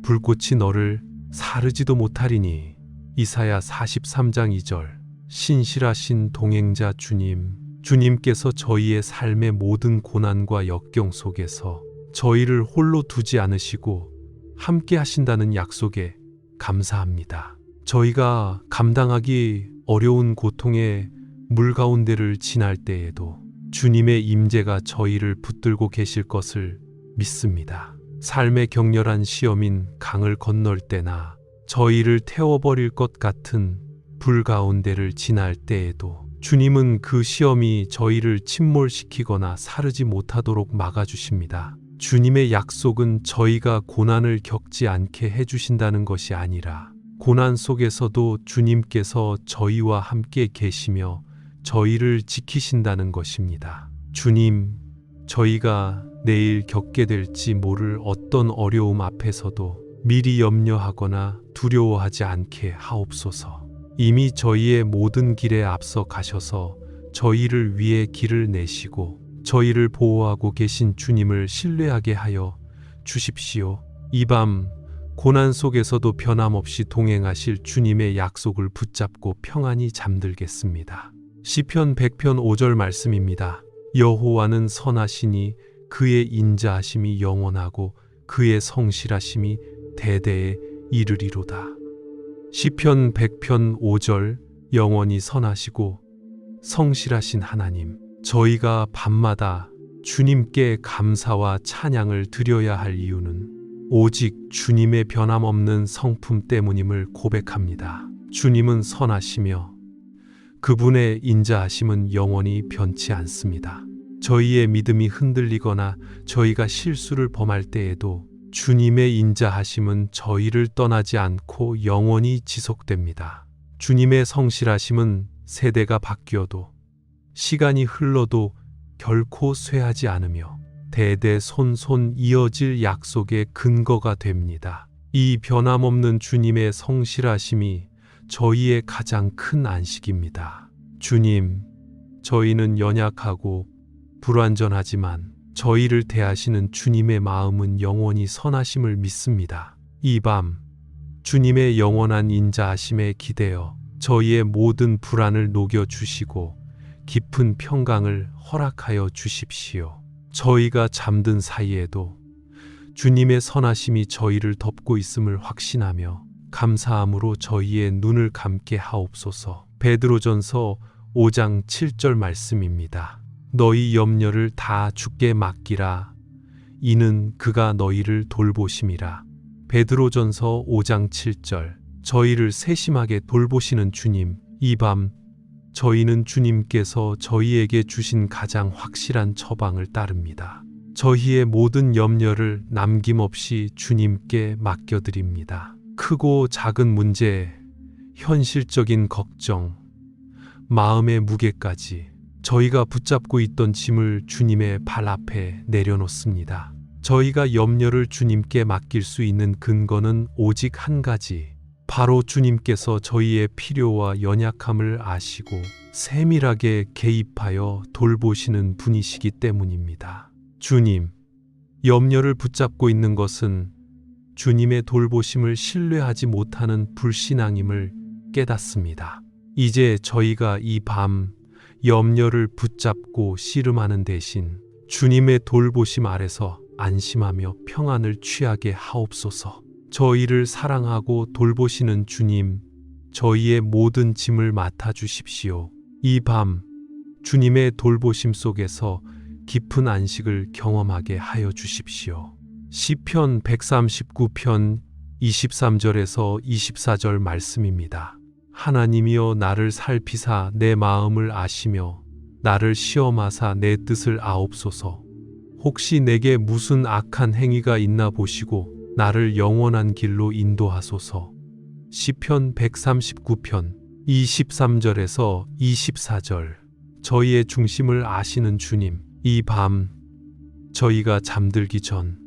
불꽃이 너를 사르지도 못하리니. 이사야 43장 2절. 신실하신 동행자 주님, 주님께서 저희의 삶의 모든 고난과 역경 속에서 저희를 홀로 두지 않으시고 함께 하신다는 약속에 감사합니다. 저희가 감당하기 어려운 고통의 물 가운데를 지날 때에도 주님의 임재가 저희를 붙들고 계실 것을 믿습니다. 삶의 격렬한 시험인 강을 건널 때나 저희를 태워버릴 것 같은 불 가운데를 지날 때에도 주님은 그 시험이 저희를 침몰시키거나 사르지 못하도록 막아주십니다. 주님의 약속은 저희가 고난을 겪지 않게 해주신다는 것이 아니라 고난 속에서도 주님께서 저희와 함께 계시며 저희를 지키신다는 것입니다. 주님, 저희가 내일 겪게 될지 모를 어떤 어려움 앞에서도 미리 염려하거나 두려워하지 않게 하옵소서. 이미 저희의 모든 길에 앞서 가셔서 저희를 위해 길을 내시고 저희를 보호하고 계신 주님을 신뢰하게 하여 주십시오. 이 밤 고난 속에서도 변함없이 동행하실 주님의 약속을 붙잡고 평안히 잠들겠습니다. 시편 100편 5절 말씀입니다. 여호와는 선하시니 그의 인자하심이 영원하고 그의 성실하심이 대대에 이르리로다. 시편 100편 5절. 영원히 선하시고 성실하신 하나님, 저희가 밤마다 주님께 감사와 찬양을 드려야 할 이유는 오직 주님의 변함없는 성품 때문임을 고백합니다. 주님은 선하시며 그분의 인자하심은 영원히 변치 않습니다. 저희의 믿음이 흔들리거나 저희가 실수를 범할 때에도 주님의 인자하심은 저희를 떠나지 않고 영원히 지속됩니다. 주님의 성실하심은 세대가 바뀌어도 시간이 흘러도 결코 쇠하지 않으며 대대손손 이어질 약속의 근거가 됩니다. 이 변함없는 주님의 성실하심이 저희의 가장 큰 안식입니다. 주님, 저희는 연약하고 불완전하지만 저희를 대하시는 주님의 마음은 영원히 선하심을 믿습니다. 이 밤 주님의 영원한 인자하심에 기대어 저희의 모든 불안을 녹여주시고 깊은 평강을 허락하여 주십시오. 저희가 잠든 사이에도 주님의 선하심이 저희를 덮고 있음을 확신하며 감사함으로 저희의 눈을 감게 하옵소서. 베드로전서 5장 7절 말씀입니다. 너희 염려를 다 주께 맡기라. 이는 그가 너희를 돌보심이라. 베드로전서 5장 7절. 저희를 세심하게 돌보시는 주님, 이 밤 저희는 주님께서 저희에게 주신 가장 확실한 처방을 따릅니다. 저희의 모든 염려를 남김없이 주님께 맡겨드립니다. 크고 작은 문제, 현실적인 걱정, 마음의 무게까지 저희가 붙잡고 있던 짐을 주님의 발 앞에 내려놓습니다. 저희가 염려를 주님께 맡길 수 있는 근거는 오직 한 가지, 바로 주님께서 저희의 필요와 연약함을 아시고 세밀하게 개입하여 돌보시는 분이시기 때문입니다. 주님, 염려를 붙잡고 있는 것은 주님의 돌보심을 신뢰하지 못하는 불신앙임을 깨닫습니다. 이제 저희가 이 밤 염려를 붙잡고 씨름하는 대신 주님의 돌보심 아래서 안심하며 평안을 취하게 하옵소서. 저희를 사랑하고 돌보시는 주님, 저희의 모든 짐을 맡아주십시오. 이 밤 주님의 돌보심 속에서 깊은 안식을 경험하게 하여 주십시오. 시편 139편 23절에서 24절 말씀입니다. 하나님이여 나를 살피사 내 마음을 아시며 나를 시험하사 내 뜻을 아옵소서. 혹시 내게 무슨 악한 행위가 있나 보시고 나를 영원한 길로 인도하소서. 시편 139편 23절에서 24절. 저희의 중심을 아시는 주님, 이 밤 저희가 잠들기 전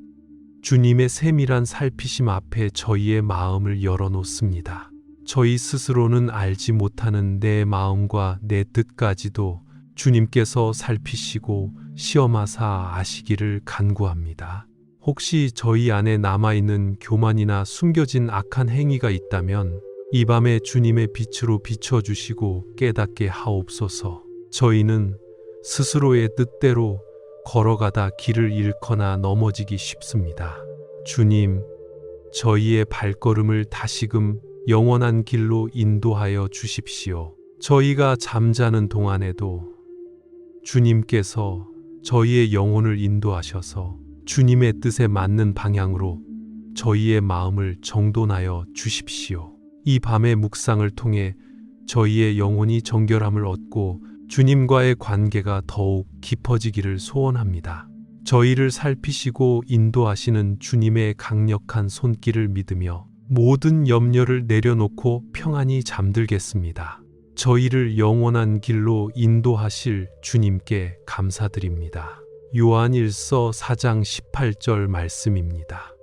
주님의 세밀한 살피심 앞에 저희의 마음을 열어놓습니다. 저희 스스로는 알지 못하는 내 마음과 내 뜻까지도 주님께서 살피시고 시험하사 아시기를 간구합니다. 혹시 저희 안에 남아있는 교만이나 숨겨진 악한 행위가 있다면 이 밤에 주님의 빛으로 비춰주시고 깨닫게 하옵소서. 저희는 스스로의 뜻대로 걸어가다 길을 잃거나 넘어지기 쉽습니다. 주님, 저희의 발걸음을 다시금 영원한 길로 인도하여 주십시오. 저희가 잠자는 동안에도 주님께서 저희의 영혼을 인도하셔서 주님의 뜻에 맞는 방향으로 저희의 마음을 정돈하여 주십시오. 이 밤의 묵상을 통해 저희의 영혼이 정결함을 얻고 주님과의 관계가 더욱 깊어지기를 소원합니다. 저희를 살피시고 인도하시는 주님의 강력한 손길을 믿으며 모든 염려를 내려놓고 평안히 잠들겠습니다. 저희를 영원한 길로 인도하실 주님께 감사드립니다. 요한일서 4장 18절 말씀입니다.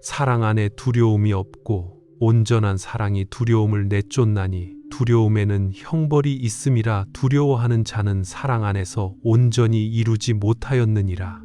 사랑 안에 두려움이 없고 온전한 사랑이 두려움을 내쫓나니 두려움에는 형벌이 있음이라. 두려워하는 자는 사랑 안에서 온전히 이루지 못하였느니라.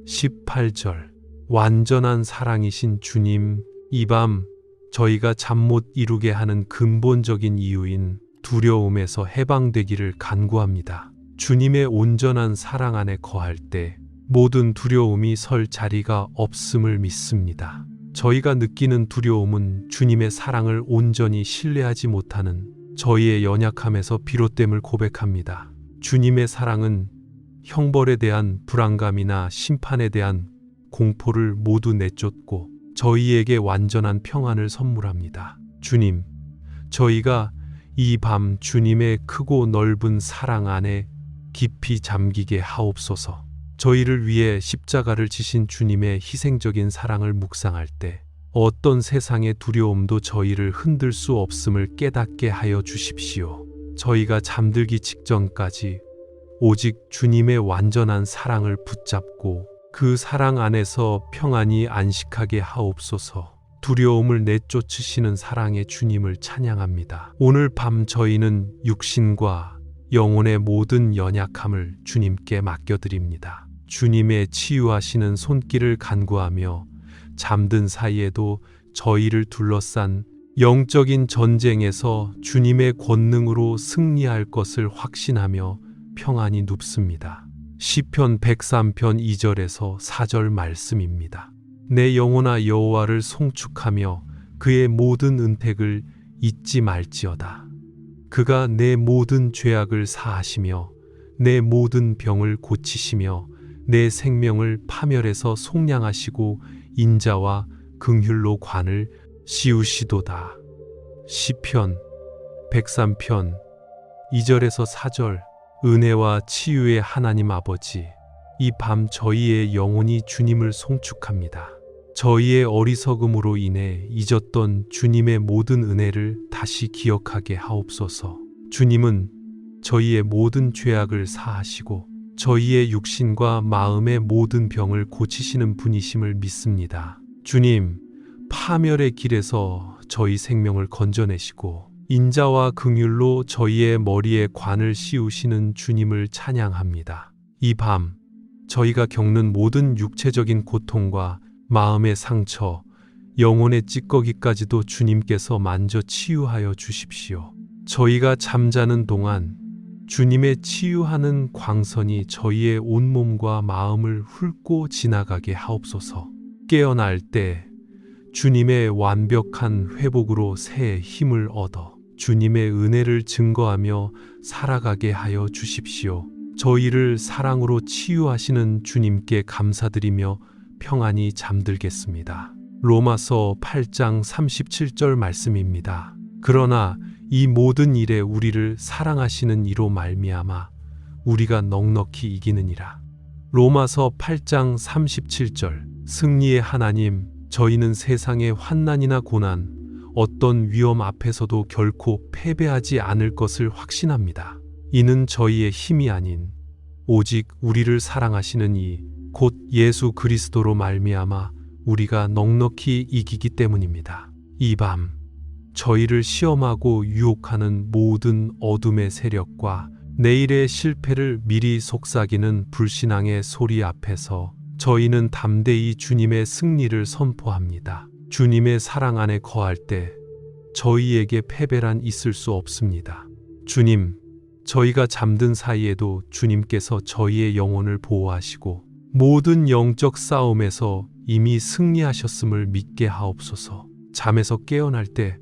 18절. 완전한 사랑이신 주님, 이 밤 저희가 잠 못 이루게 하는 근본적인 이유인 두려움에서 해방되기를 간구합니다. 주님의 온전한 사랑 안에 거할 때 모든 두려움이 설 자리가 없음을 믿습니다. 저희가 느끼는 두려움은 주님의 사랑을 온전히 신뢰하지 못하는 저희의 연약함에서 비롯됨을 고백합니다. 주님의 사랑은 형벌에 대한 불안감이나 심판에 대한 공포를 모두 내쫓고 저희에게 완전한 평안을 선물합니다. 주님, 저희가 이 밤 주님의 크고 넓은 사랑 안에 깊이 잠기게 하옵소서. 저희를 위해 십자가를 지신 주님의 희생적인 사랑을 묵상할 때 어떤 세상의 두려움도 저희를 흔들 수 없음을 깨닫게 하여 주십시오. 저희가 잠들기 직전까지 오직 주님의 완전한 사랑을 붙잡고 그 사랑 안에서 평안히 안식하게 하옵소서. 두려움을 내쫓으시는 사랑의 주님을 찬양합니다. 오늘 밤 저희는 육신과 영혼의 모든 연약함을 주님께 맡겨드립니다. 주님의 치유하시는 손길을 간구하며 잠든 사이에도 저희를 둘러싼 영적인 전쟁에서 주님의 권능으로 승리할 것을 확신하며 평안히 눕습니다. 시편 103편 2절에서 4절 말씀입니다. 내 영혼아 여호와를 송축하며 그의 모든 은택을 잊지 말지어다. 그가 내 모든 죄악을 사하시며 내 모든 병을 고치시며 내 생명을 파멸에서 속량하시고 인자와 긍휼로 관을 씌우시도다. 시편 103편 2절에서 4절. 은혜와 치유의 하나님 아버지, 이 밤 저희의 영혼이 주님을 송축합니다. 저희의 어리석음으로 인해 잊었던 주님의 모든 은혜를 다시 기억하게 하옵소서. 주님은 저희의 모든 죄악을 사하시고 저희의 육신과 마음의 모든 병을 고치시는 분이심을 믿습니다. 주님, 파멸의 길에서 저희 생명을 건져내시고 인자와 긍휼로 저희의 머리에 관을 씌우시는 주님을 찬양합니다. 이 밤 저희가 겪는 모든 육체적인 고통과 마음의 상처, 영혼의 찌꺼기까지도 주님께서 만져 치유하여 주십시오. 저희가 잠자는 동안 주님의 치유하는 광선이 저희의 온몸과 마음을 훑고 지나가게 하옵소서. 깨어날 때 주님의 완벽한 회복으로 새 힘을 얻어 주님의 은혜를 증거하며 살아가게 하여 주십시오. 저희를 사랑으로 치유하시는 주님께 감사드리며 평안히 잠들겠습니다. 로마서 8장 37절 말씀입니다. 그러나 이 모든 일에 우리를 사랑하시는 이로 말미암아 우리가 넉넉히 이기느니라. 로마서 8장 37절. 승리의 하나님, 저희는 세상의 환난이나 고난, 어떤 위험 앞에서도 결코 패배하지 않을 것을 확신합니다. 이는 저희의 힘이 아닌 오직 우리를 사랑하시는 이 곧 예수 그리스도로 말미암아 우리가 넉넉히 이기기 때문입니다. 이 밤 저희를 시험하고 유혹하는 모든 어둠의 세력과 내일의 실패를 미리 속삭이는 불신앙의 소리 앞에서 저희는 담대히 주님의 승리를 선포합니다. 주님의 사랑 안에 거할 때 저희에게 패배란 있을 수 없습니다. 주님, 저희가 잠든 사이에도 주님께서 저희의 영혼을 보호하시고 모든 영적 싸움에서 이미 승리하셨음을 믿게 하옵소서. 잠에서 깨어날 때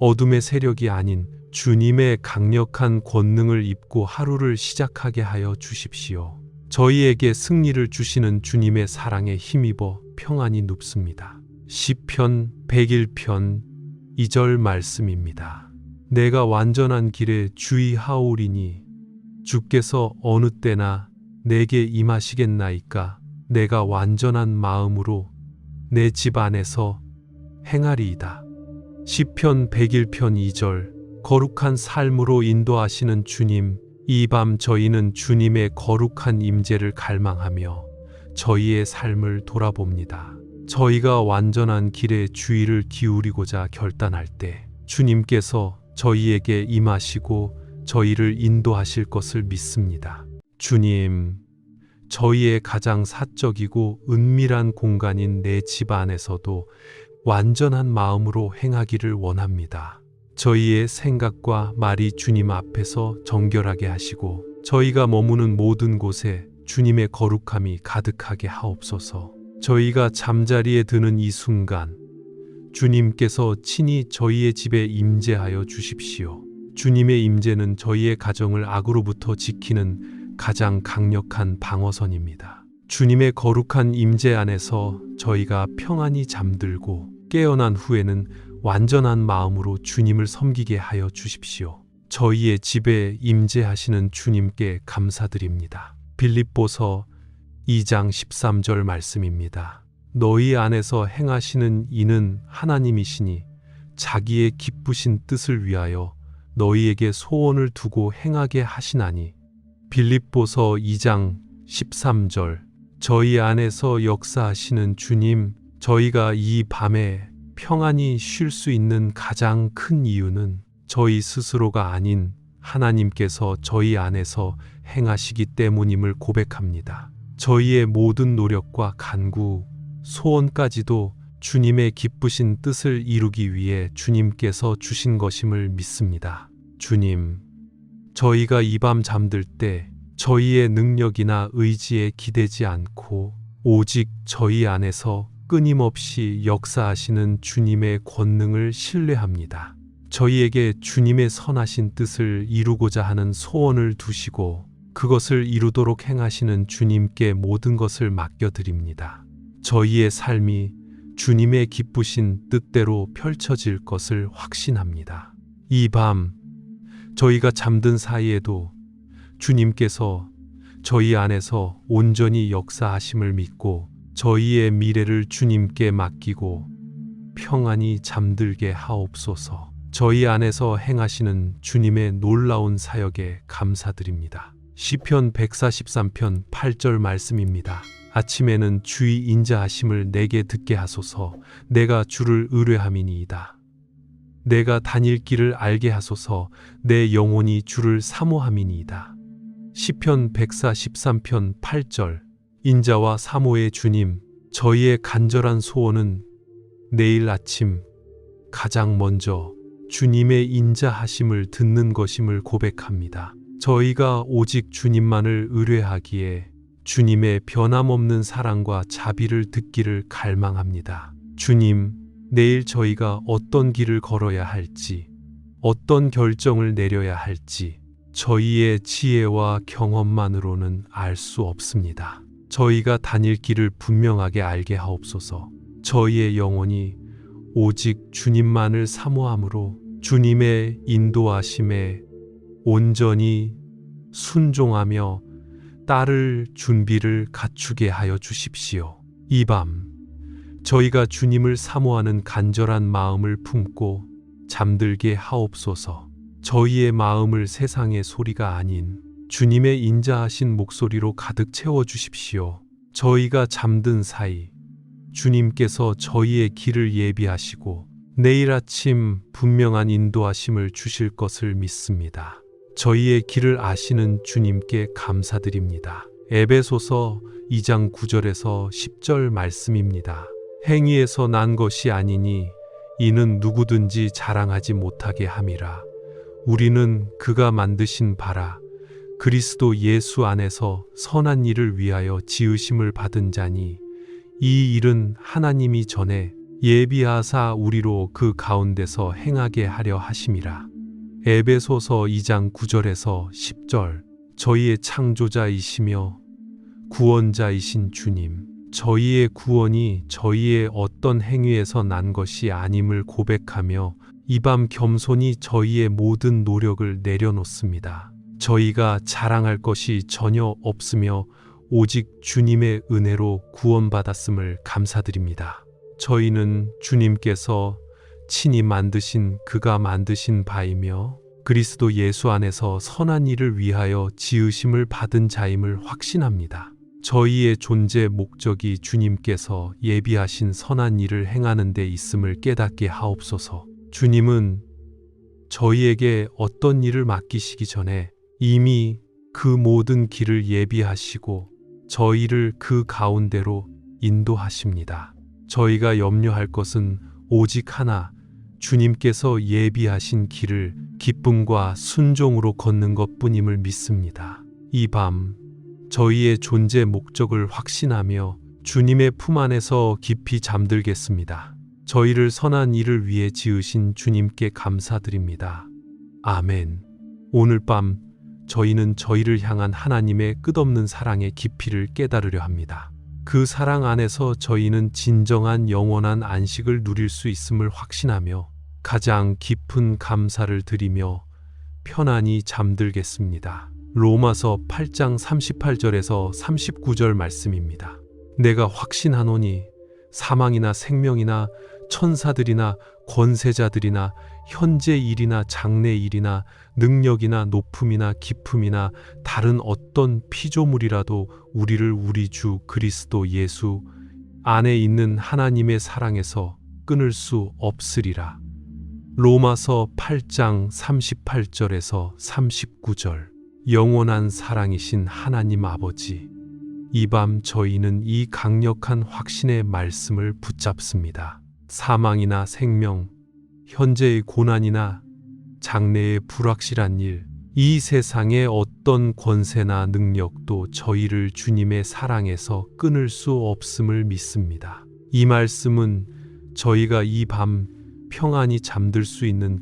어둠의 세력이 아닌 주님의 강력한 권능을 입고 하루를 시작하게 하여 주십시오. 저희에게 승리를 주시는 주님의 사랑에 힘입어 평안히 눕습니다. 시편 101편 2절 말씀입니다. 내가 완전한 길에 주의하오리니 주께서 어느 때나 내게 임하시겠나이까. 내가 완전한 마음으로 내 집 안에서 행하리이다. 시편 101편 2절. 거룩한 삶으로 인도하시는 주님, 이 밤 저희는 주님의 거룩한 임재를 갈망하며 저희의 삶을 돌아봅니다. 저희가 완전한 길에 주의를 기울이고자 결단할 때 주님께서 저희에게 임하시고 저희를 인도하실 것을 믿습니다. 주님, 저희의 가장 사적이고 은밀한 공간인 내 집 안에서도 완전한 마음으로 행하기를 원합니다. 저희의 생각과 말이 주님 앞에서 정결하게 하시고 저희가 머무는 모든 곳에 주님의 거룩함이 가득하게 하옵소서. 저희가 잠자리에 드는 이 순간 주님께서 친히 저희의 집에 임재하여 주십시오. 주님의 임재는 저희의 가정을 악으로부터 지키는 가장 강력한 방어선입니다. 주님의 거룩한 임재 안에서 저희가 평안히 잠들고 깨어난 후에는 완전한 마음으로 주님을 섬기게 하여 주십시오. 저희의 집에 임재하시는 주님께 감사드립니다. 빌립보서 2장 13절 말씀입니다. 너희 안에서 행하시는 이는 하나님이시니 자기의 기쁘신 뜻을 위하여 너희에게 소원을 두고 행하게 하시나니. 빌립보서 2장 13절. 저희 안에서 역사하시는 주님, 저희가 이 밤에 평안히 쉴 수 있는 가장 큰 이유는 저희 스스로가 아닌 하나님께서 저희 안에서 행하시기 때문임을 고백합니다. 저희의 모든 노력과 간구, 소원까지도 주님의 기쁘신 뜻을 이루기 위해 주님께서 주신 것임을 믿습니다. 주님, 저희가 이 밤 잠들 때 저희의 능력이나 의지에 기대지 않고 오직 저희 안에서 끊임없이 역사하시는 주님의 권능을 신뢰합니다. 저희에게 주님의 선하신 뜻을 이루고자 하는 소원을 두시고 그것을 이루도록 행하시는 주님께 모든 것을 맡겨드립니다. 저희의 삶이 주님의 기쁘신 뜻대로 펼쳐질 것을 확신합니다. 이 밤 저희가 잠든 사이에도 주님께서 저희 안에서 온전히 역사하심을 믿고 저희의 미래를 주님께 맡기고 평안히 잠들게 하옵소서. 저희 안에서 행하시는 주님의 놀라운 사역에 감사드립니다. 시편 143편 8절 말씀입니다. 아침에는 주의 인자하심을 내게 듣게 하소서. 내가 주를 의뢰함이니이다. 내가 다닐 길을 알게 하소서. 내 영혼이 주를 사모함이니이다. 시편 143편 8절. 인자와 사모의 주님, 저희의 간절한 소원은 내일 아침 가장 먼저 주님의 인자하심을 듣는 것임을 고백합니다. 저희가 오직 주님만을 의뢰하기에 주님의 변함없는 사랑과 자비를 듣기를 갈망합니다. 주님, 내일 저희가 어떤 길을 걸어야 할지, 어떤 결정을 내려야 할지 저희의 지혜와 경험만으로는 알 수 없습니다. 저희가 다닐 길을 분명하게 알게 하옵소서. 저희의 영혼이 오직 주님만을 사모함으로 주님의 인도하심에 온전히 순종하며 따를 준비를 갖추게 하여 주십시오. 이 밤 저희가 주님을 사모하는 간절한 마음을 품고 잠들게 하옵소서. 저희의 마음을 세상의 소리가 아닌 주님의 인자하신 목소리로 가득 채워주십시오. 저희가 잠든 사이 주님께서 저희의 길을 예비하시고 내일 아침 분명한 인도하심을 주실 것을 믿습니다. 저희의 길을 아시는 주님께 감사드립니다. 에베소서 2장 9절에서 10절 말씀입니다. 행위에서 난 것이 아니니 이는 누구든지 자랑하지 못하게 함이라. 우리는 그가 만드신 바라 그리스도 예수 안에서 선한 일을 위하여 지으심을 받은 자니 이 일은 하나님이 전에 예비하사 우리로 그 가운데서 행하게 하려 하심이라. 에베소서 2장 9절에서 10절. 저희의 창조자이시며 구원자이신 주님, 저희의 구원이 저희의 어떤 행위에서 난 것이 아님을 고백하며 이 밤 겸손히 저희의 모든 노력을 내려놓습니다. 저희가 자랑할 것이 전혀 없으며 오직 주님의 은혜로 구원받았음을 감사드립니다. 저희는 주님께서 친히 만드신 그가 만드신 바이며 그리스도 예수 안에서 선한 일을 위하여 지으심을 받은 자임을 확신합니다. 저희의 존재 목적이 주님께서 예비하신 선한 일을 행하는 데 있음을 깨닫게 하옵소서. 주님은 저희에게 어떤 일을 맡기시기 전에 이미 그 모든 길을 예비하시고 저희를 그 가운데로 인도하십니다. 저희가 염려할 것은 오직 하나, 주님께서 예비하신 길을 기쁨과 순종으로 걷는 것뿐임을 믿습니다. 이 밤 저희의 존재 목적을 확신하며 주님의 품 안에서 깊이 잠들겠습니다. 저희를 선한 일을 위해 지으신 주님께 감사드립니다. 아멘. 오늘 밤 저희는 저희를 향한 하나님의 끝없는 사랑의 깊이를 깨달으려 합니다. 그 사랑 안에서 저희는 진정한 영원한 안식을 누릴 수 있음을 확신하며 가장 깊은 감사를 드리며 편안히 잠들겠습니다. 로마서 8장 38절에서 39절 말씀입니다. 내가 확신하노니 사망이나 생명이나 천사들이나 권세자들이나 현재 일이나 장래 일이나 능력이나 높음이나 깊음이나 다른 어떤 피조물이라도 우리를 우리 주 그리스도 예수 안에 있는 하나님의 사랑에서 끊을 수 없으리라. 로마서 8장 38절에서 39절. 영원한 사랑이신 하나님 아버지, 이 밤 저희는 이 강력한 확신의 말씀을 붙잡습니다. 사망이나 생명, 현재의 고난이나 장래의 불확실한 일, 이 세상의 어떤 권세나 능력도 저희를 주님의 사랑에서 끊을 수 없음을 믿습니다. 이 말씀은 저희가 이 밤 평안히 잠들 수 있는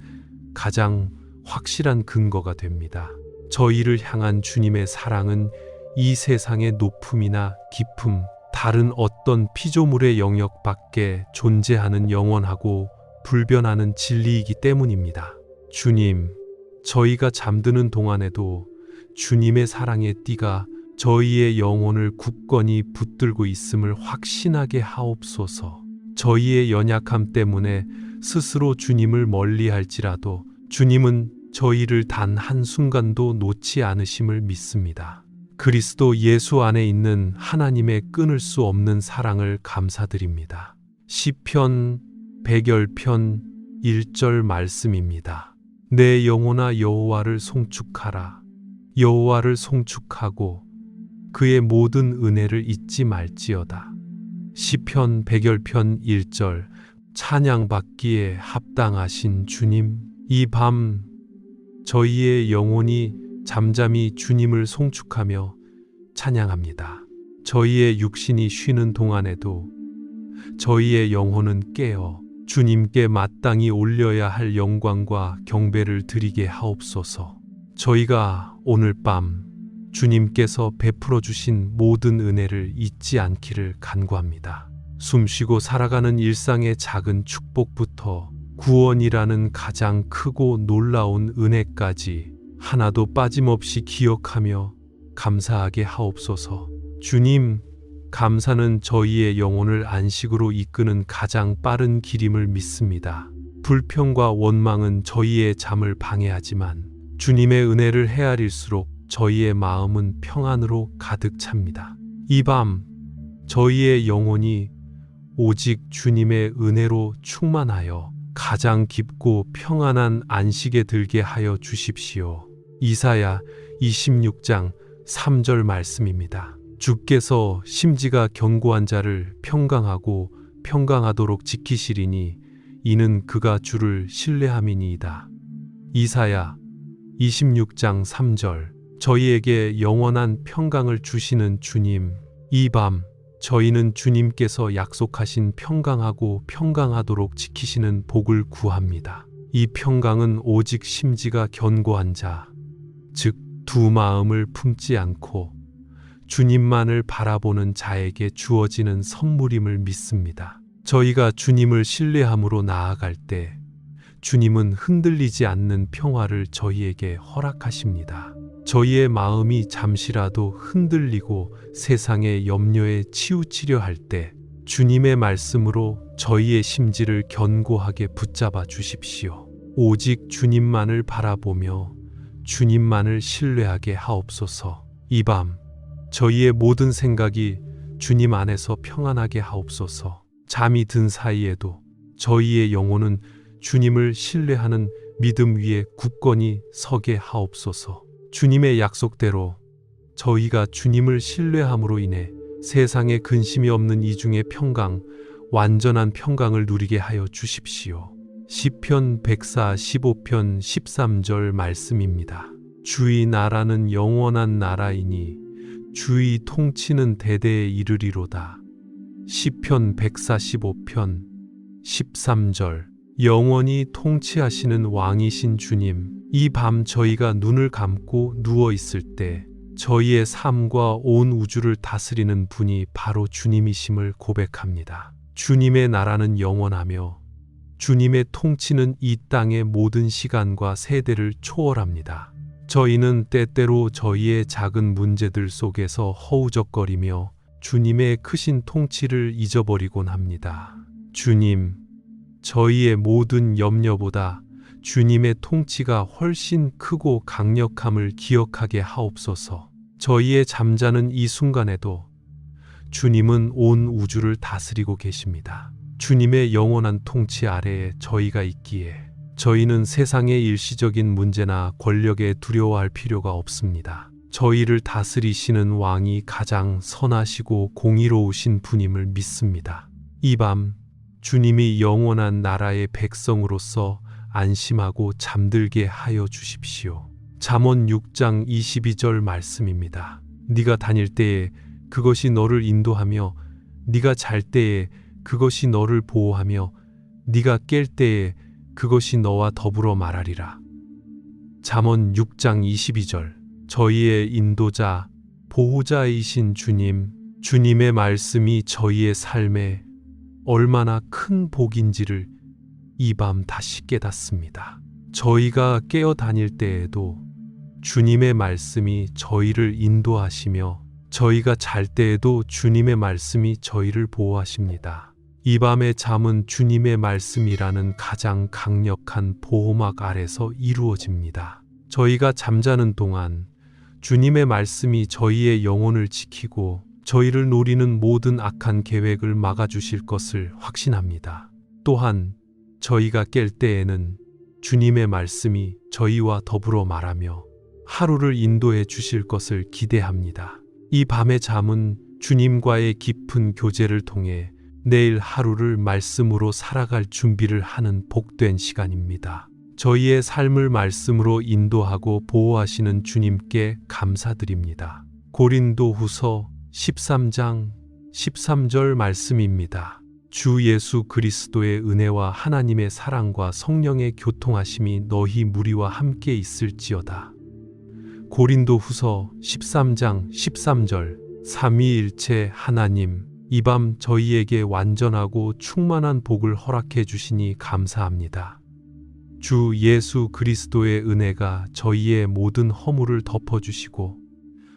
가장 확실한 근거가 됩니다. 저희를 향한 주님의 사랑은 이 세상의 높음이나 깊음, 다른 어떤 피조물의 영역 밖에 존재하는 영원하고 불변하는 진리이기 때문입니다. 주님, 저희가 잠드는 동안에도 주님의 사랑의 띠가 저희의 영혼을 굳건히 붙들고 있음을 확신하게 하옵소서. 저희의 연약함 때문에 스스로 주님을 멀리할지라도 주님은 저희를 단 한순간도 놓지 않으심을 믿습니다. 그리스도 예수 안에 있는 하나님의 끊을 수 없는 사랑을 감사드립니다. 시편 100편 1절 말씀입니다. 내 영혼아 여호와를 송축하라. 여호와를 송축하고 그의 모든 은혜를 잊지 말지어다. 시편 100편 1절. 찬양받기에 합당하신 주님, 이 밤 저희의 영혼이 잠잠히 주님을 송축하며 찬양합니다. 저희의 육신이 쉬는 동안에도 저희의 영혼은 깨어 주님께 마땅히 올려야 할 영광과 경배를 드리게 하옵소서. 저희가 오늘 밤 주님께서 베풀어 주신 모든 은혜를 잊지 않기를 간구합니다. 숨쉬고 살아가는 일상의 작은 축복부터 구원이라는 가장 크고 놀라운 은혜까지 하나도 빠짐없이 기억하며 감사하게 하옵소서. 주님, 감사는 저희의 영혼을 안식으로 이끄는 가장 빠른 길임을 믿습니다. 불평과 원망은 저희의 잠을 방해하지만 주님의 은혜를 헤아릴수록 저희의 마음은 평안으로 가득 찹니다. 이 밤 저희의 영혼이 오직 주님의 은혜로 충만하여 가장 깊고 평안한 안식에 들게 하여 주십시오. 이사야 26장 3절 말씀입니다. 주께서 심지가 견고한 자를 평강하고 평강하도록 지키시리니 이는 그가 주를 신뢰함이니이다. 이사야 26장 3절. 저희에게 영원한 평강을 주시는 주님, 이 밤 저희는 주님께서 약속하신 평강하고 평강하도록 지키시는 복을 구합니다. 이 평강은 오직 심지가 견고한 자, 즉 두 마음을 품지 않고 주님만을 바라보는 자에게 주어지는 선물임을 믿습니다. 저희가 주님을 신뢰함으로 나아갈 때 주님은 흔들리지 않는 평화를 저희에게 허락하십니다. 저희의 마음이 잠시라도 흔들리고 세상의 염려에 치우치려 할 때 주님의 말씀으로 저희의 심지를 견고하게 붙잡아 주십시오. 오직 주님만을 바라보며 주님만을 신뢰하게 하옵소서. 이 밤 저희의 모든 생각이 주님 안에서 평안하게 하옵소서. 잠이 든 사이에도 저희의 영혼은 주님을 신뢰하는 믿음 위에 굳건히 서게 하옵소서. 주님의 약속대로 저희가 주님을 신뢰함으로 인해 세상에 근심이 없는 이중의 평강, 완전한 평강을 누리게 하여 주십시오. 시편 145편 13절 말씀입니다. 주의 나라는 영원한 나라이니 주의 통치는 대대에 이르리로다. 시편 145편 13절. 영원히 통치하시는 왕이신 주님, 이 밤 저희가 눈을 감고 누워 있을 때 저희의 삶과 온 우주를 다스리는 분이 바로 주님이심을 고백합니다. 주님의 나라는 영원하며 주님의 통치는 이 땅의 모든 시간과 세대를 초월합니다. 저희는 때때로 저희의 작은 문제들 속에서 허우적거리며 주님의 크신 통치를 잊어버리곤 합니다. 주님, 저희의 모든 염려보다 주님의 통치가 훨씬 크고 강력함을 기억하게 하옵소서. 저희의 잠자는 이 순간에도 주님은 온 우주를 다스리고 계십니다. 주님의 영원한 통치 아래에 저희가 있기에 저희는 세상의 일시적인 문제나 권력에 두려워할 필요가 없습니다. 저희를 다스리시는 왕이 가장 선하시고 공의로우신 분임을 믿습니다. 이 밤 주님이 영원한 나라의 백성으로서 안심하고 잠들게 하여 주십시오. 잠언 6장 22절 말씀입니다. 네가 다닐 때에 그것이 너를 인도하며 네가 잘 때에 그것이 너를 보호하며 네가 깰 때에 그것이 너와 더불어 말하리라. 잠언 6장 22절. 저희의 인도자, 보호자이신 주님, 주님의 말씀이 저희의 삶에 얼마나 큰 복인지를 이 밤 다시 깨닫습니다. 저희가 깨어 다닐 때에도 주님의 말씀이 저희를 인도하시며 저희가 잘 때에도 주님의 말씀이 저희를 보호하십니다. 이 밤의 잠은 주님의 말씀이라는 가장 강력한 보호막 아래서 이루어집니다. 저희가 잠자는 동안 주님의 말씀이 저희의 영혼을 지키고 저희를 노리는 모든 악한 계획을 막아주실 것을 확신합니다. 또한 저희가 깰 때에는 주님의 말씀이 저희와 더불어 말하며 하루를 인도해 주실 것을 기대합니다. 이 밤의 잠은 주님과의 깊은 교제를 통해 내일 하루를 말씀으로 살아갈 준비를 하는 복된 시간입니다. 저희의 삶을 말씀으로 인도하고 보호하시는 주님께 감사드립니다. 고린도후서 13장 13절 말씀입니다. 주 예수 그리스도의 은혜와 하나님의 사랑과 성령의 교통하심이 너희 무리와 함께 있을지어다. 고린도후서 13장 13절. 삼위일체 하나님, 이 밤 저희에게 완전하고 충만한 복을 허락해 주시니 감사합니다. 주 예수 그리스도의 은혜가 저희의 모든 허물을 덮어주시고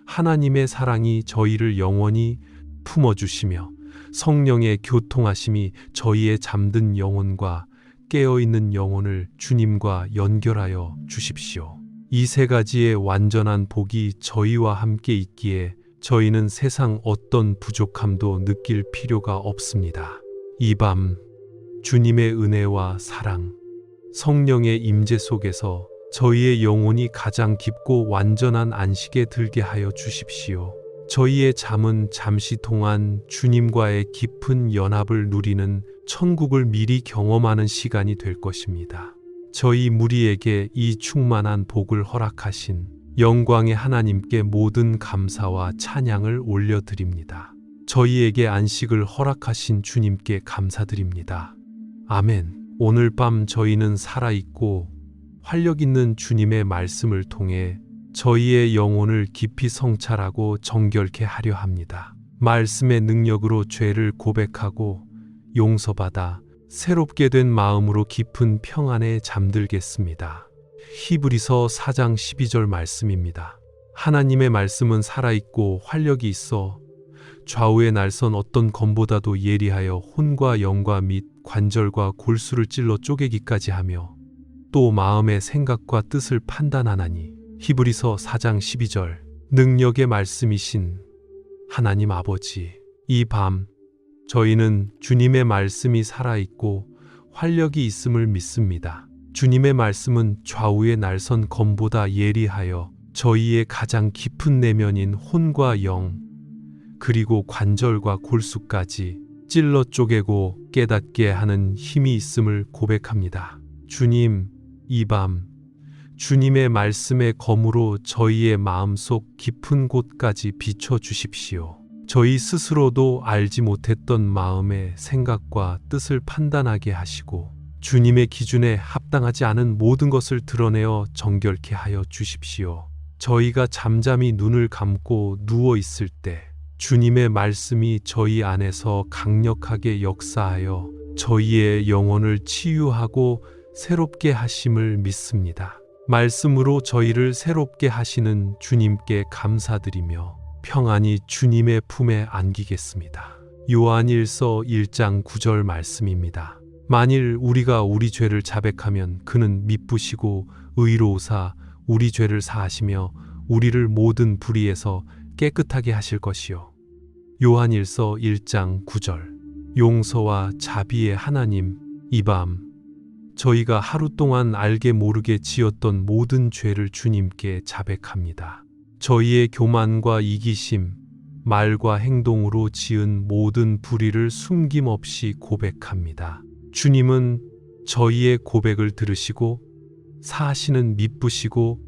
하나님의 사랑이 저희를 영원히 품어주시며 성령의 교통하심이 저희의 잠든 영혼과 깨어있는 영혼을 주님과 연결하여 주십시오. 이 세 가지의 완전한 복이 저희와 함께 있기에 저희는 세상 어떤 부족함도 느낄 필요가 없습니다. 이 밤 주님의 은혜와 사랑, 성령의 임재 속에서 저희의 영혼이 가장 깊고 완전한 안식에 들게 하여 주십시오. 저희의 잠은 잠시 동안 주님과의 깊은 연합을 누리는 천국을 미리 경험하는 시간이 될 것입니다. 저희 무리에게 이 충만한 복을 허락하신 영광의 하나님께 모든 감사와 찬양을 올려드립니다. 저희에게 안식을 허락하신 주님께 감사드립니다. 아멘. 오늘 밤 저희는 살아있고 활력 있는 주님의 말씀을 통해 저희의 영혼을 깊이 성찰하고 정결케 하려 합니다. 말씀의 능력으로 죄를 고백하고 용서받아 새롭게 된 마음으로 깊은 평안에 잠들겠습니다. 히브리서 4장 12절 말씀입니다. 하나님의 말씀은 살아있고 활력이 있어 좌우의 날선 어떤 검보다도 예리하여 혼과 영과 및 관절과 골수를 찔러 쪼개기까지 하며 또 마음의 생각과 뜻을 판단하나니. 히브리서 4장 12절. 능력의 말씀이신 하나님 아버지, 이 밤 저희는 주님의 말씀이 살아있고 활력이 있음을 믿습니다. 주님의 말씀은 좌우의 날선 검보다 예리하여 저희의 가장 깊은 내면인 혼과 영, 그리고 관절과 골수까지 찔러 쪼개고 깨닫게 하는 힘이 있음을 고백합니다. 주님, 이 밤 주님의 말씀의 검으로 저희의 마음속 깊은 곳까지 비춰주십시오. 저희 스스로도 알지 못했던 마음의 생각과 뜻을 판단하게 하시고 주님의 기준에 합당하지 않은 모든 것을 드러내어 정결케 하여 주십시오. 저희가 잠잠히 눈을 감고 누워 있을 때 주님의 말씀이 저희 안에서 강력하게 역사하여 저희의 영혼을 치유하고 새롭게 하심을 믿습니다. 말씀으로 저희를 새롭게 하시는 주님께 감사드리며 평안히 주님의 품에 안기겠습니다. 요한일서 1장 9절 말씀입니다. 만일 우리가 우리 죄를 자백하면 그는 미쁘시고 의로우사 우리 죄를 사하시며 우리를 모든 불의에서 깨끗하게 하실 것이요. 요한일서 1장 9절. 용서와 자비의 하나님, 이 밤 저희가 하루 동안 알게 모르게 지었던 모든 죄를 주님께 자백합니다. 저희의 교만과 이기심, 말과 행동으로 지은 모든 불의를 숨김없이 고백합니다. 주님은 저희의 고백을 들으시고 사하시는 미쁘시고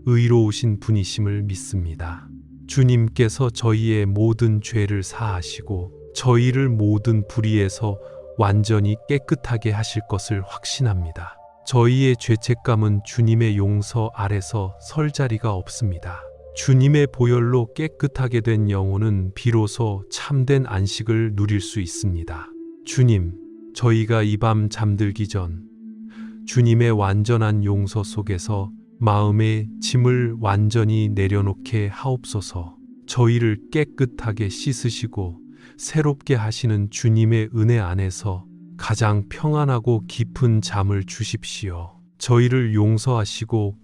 의로우신 분이심을 믿습니다. 주님께서 저희의 모든 죄를 사하시고 저희를 모든 불의에서 완전히 깨끗하게 하실 것을 확신합니다. 저희의 죄책감은 주님의 용서 아래서 설 자리가 없습니다. 주님의 보혈로 깨끗하게 된 영혼은 비로소 참된 안식을 누릴 수 있습니다. 주님, 저희가 이 밤 잠들기 전 주님의 완전한 용서 속에서 마음의 짐을 완전히 내려놓게 하옵소서. 저희를 깨끗하게 씻으시고 새롭게 하시는 주님의 은혜 안에서 가장 평안하고 깊은 잠을 주십시오. 저희를 용서하시고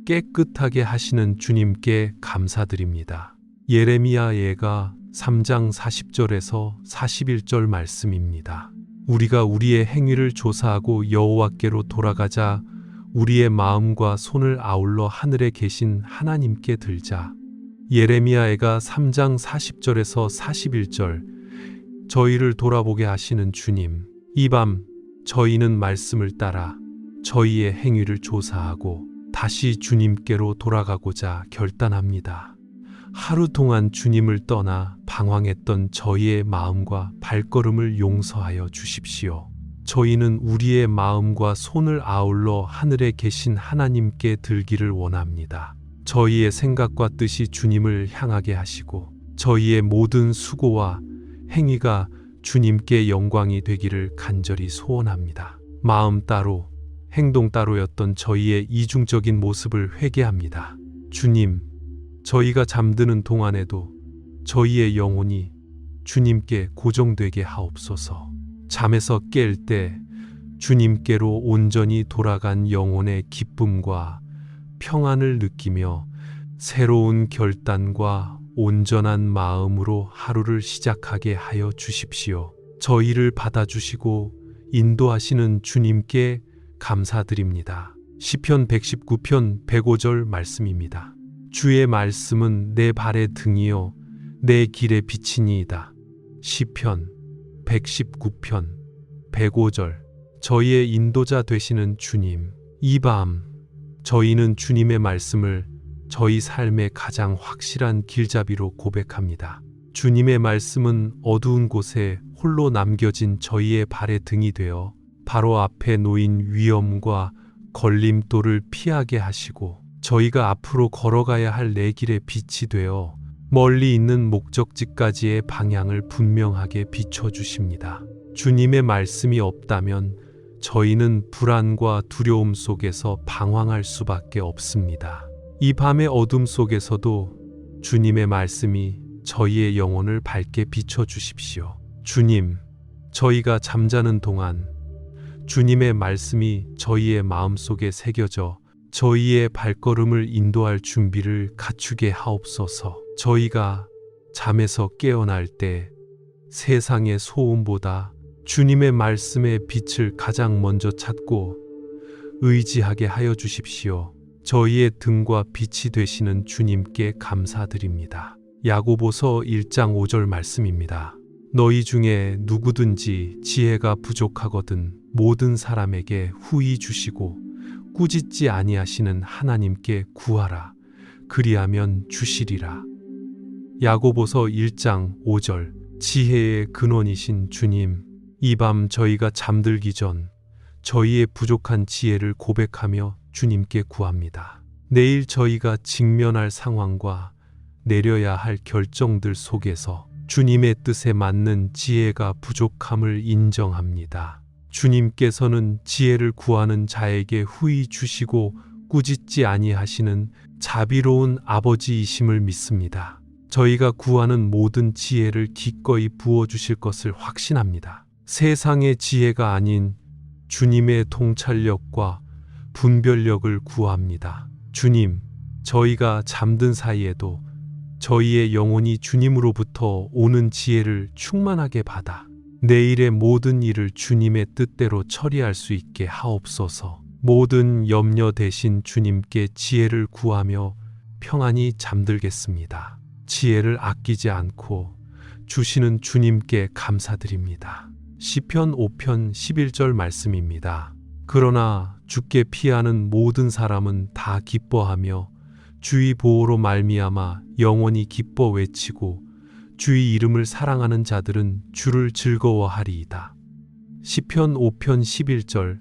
깨끗하게 하시는 주님께 감사드립니다. 예레미야 예가 3장 40절에서 41절 말씀입니다. 우리가 우리의 행위를 조사하고 여호와께로 돌아가자. 우리의 마음과 손을 아울러 하늘에 계신 하나님께 들자. 예레미야가 3장 40절에서 41절. 저희를 돌아보게 하시는 주님, 이 밤 저희는 말씀을 따라 저희의 행위를 조사하고 다시 주님께로 돌아가고자 결단합니다. 하루 동안 주님을 떠나 방황했던 저희의 마음과 발걸음을 용서하여 주십시오. 저희는 우리의 마음과 손을 아울러 하늘에 계신 하나님께 들기를 원합니다. 저희의 생각과 뜻이 주님을 향하게 하시고 저희의 모든 수고와 행위가 주님께 영광이 되기를 간절히 소원합니다. 마음 따로, 행동 따로였던 저희의 이중적인 모습을 회개합니다. 주님, 저희가 잠드는 동안에도 저희의 영혼이 주님께 고정되게 하옵소서. 잠에서 깰 때 주님께로 온전히 돌아간 영혼의 기쁨과 평안을 느끼며 새로운 결단과 온전한 마음으로 하루를 시작하게 하여 주십시오. 저희를 받아주시고 인도하시는 주님께 감사드립니다. 시편 119편 105절 말씀입니다. 주의 말씀은 내 발의 등이요 내 길의 빛이니이다. 시편 119편 105절. 저희의 인도자 되시는 주님, 이 밤 저희는 주님의 말씀을 저희 삶의 가장 확실한 길잡이로 고백합니다. 주님의 말씀은 어두운 곳에 홀로 남겨진 저희의 발의 등이 되어 바로 앞에 놓인 위험과 걸림돌을 피하게 하시고 저희가 앞으로 걸어가야 할 내 길의 빛이 되어 멀리 있는 목적지까지의 방향을 분명하게 비춰주십니다. 주님의 말씀이 없다면 저희는 불안과 두려움 속에서 방황할 수밖에 없습니다. 이 밤의 어둠 속에서도 주님의 말씀이 저희의 영혼을 밝게 비춰주십시오. 주님, 저희가 잠자는 동안 주님의 말씀이 저희의 마음속에 새겨져 저희의 발걸음을 인도할 준비를 갖추게 하옵소서. 저희가 잠에서 깨어날 때 세상의 소음보다 주님의 말씀의 빛을 가장 먼저 찾고 의지하게 하여 주십시오. 저희의 등과 빛이 되시는 주님께 감사드립니다. 야고보서 1장 5절 말씀입니다. 너희 중에 누구든지 지혜가 부족하거든 모든 사람에게 후히 주시고 꾸짖지 아니하시는 하나님께 구하라. 그리하면 주시리라. 야고보서 1장 5절. 지혜의 근원이신 주님, 이 밤 저희가 잠들기 전 저희의 부족한 지혜를 고백하며 주님께 구합니다. 내일 저희가 직면할 상황과 내려야 할 결정들 속에서 주님의 뜻에 맞는 지혜가 부족함을 인정합니다. 주님께서는 지혜를 구하는 자에게 후히 주시고 꾸짖지 아니하시는 자비로운 아버지이심을 믿습니다. 저희가 구하는 모든 지혜를 기꺼이 부어주실 것을 확신합니다. 세상의 지혜가 아닌 주님의 통찰력과 분별력을 구합니다. 주님, 저희가 잠든 사이에도 저희의 영혼이 주님으로부터 오는 지혜를 충만하게 받아 내일의 모든 일을 주님의 뜻대로 처리할 수 있게 하옵소서. 모든 염려 대신 주님께 지혜를 구하며 평안히 잠들겠습니다. 지혜를 아끼지 않고 주시는 주님께 감사드립니다. 시편 5편 11절 말씀입니다. 그러나 주께 피하는 모든 사람은 다 기뻐하며 주의 보호로 말미암아 영원히 기뻐 외치고 주의 이름을 사랑하는 자들은 주를 즐거워하리이다. 시편 5편 11절.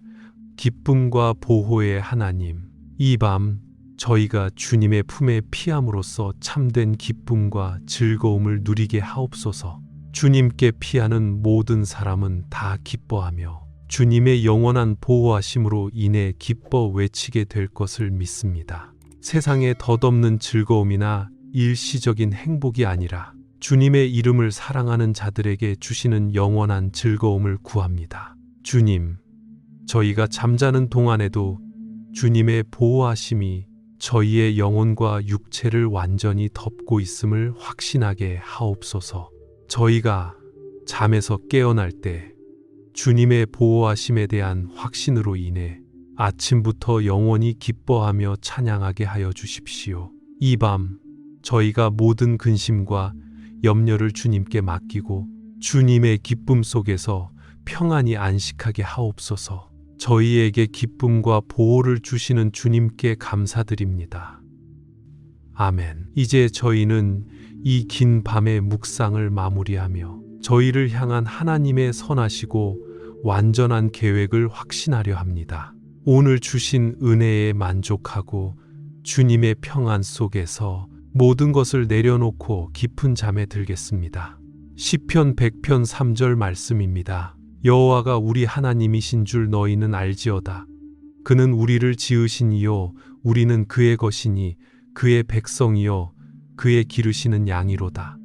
기쁨과 보호의 하나님, 이 밤 저희가 주님의 품에 피함으로써 참된 기쁨과 즐거움을 누리게 하옵소서. 주님께 피하는 모든 사람은 다 기뻐하며 주님의 영원한 보호하심으로 인해 기뻐 외치게 될 것을 믿습니다. 세상의 덧없는 즐거움이나 일시적인 행복이 아니라 주님의 이름을 사랑하는 자들에게 주시는 영원한 즐거움을 구합니다. 주님, 저희가 잠자는 동안에도 주님의 보호하심이 저희의 영혼과 육체를 완전히 덮고 있음을 확신하게 하옵소서. 저희가 잠에서 깨어날 때 주님의 보호하심에 대한 확신으로 인해 아침부터 영원히 기뻐하며 찬양하게 하여 주십시오. 이 밤 저희가 모든 근심과 염려를 주님께 맡기고 주님의 기쁨 속에서 평안히 안식하게 하옵소서. 저희에게 기쁨과 보호를 주시는 주님께 감사드립니다. 아멘. 이제 저희는 이 긴 밤의 묵상을 마무리하며 저희를 향한 하나님의 선하시고 완전한 계획을 확신하려 합니다. 오늘 주신 은혜에 만족하고 주님의 평안 속에서 모든 것을 내려놓고 깊은 잠에 들겠습니다. 시편 100편 3절 말씀입니다. 여호와가 우리 하나님이신 줄 너희는 알지어다. 그는 우리를 지으신 이요 우리는 그의 것이니 그의 백성이요 그의 기르시는 양이로다.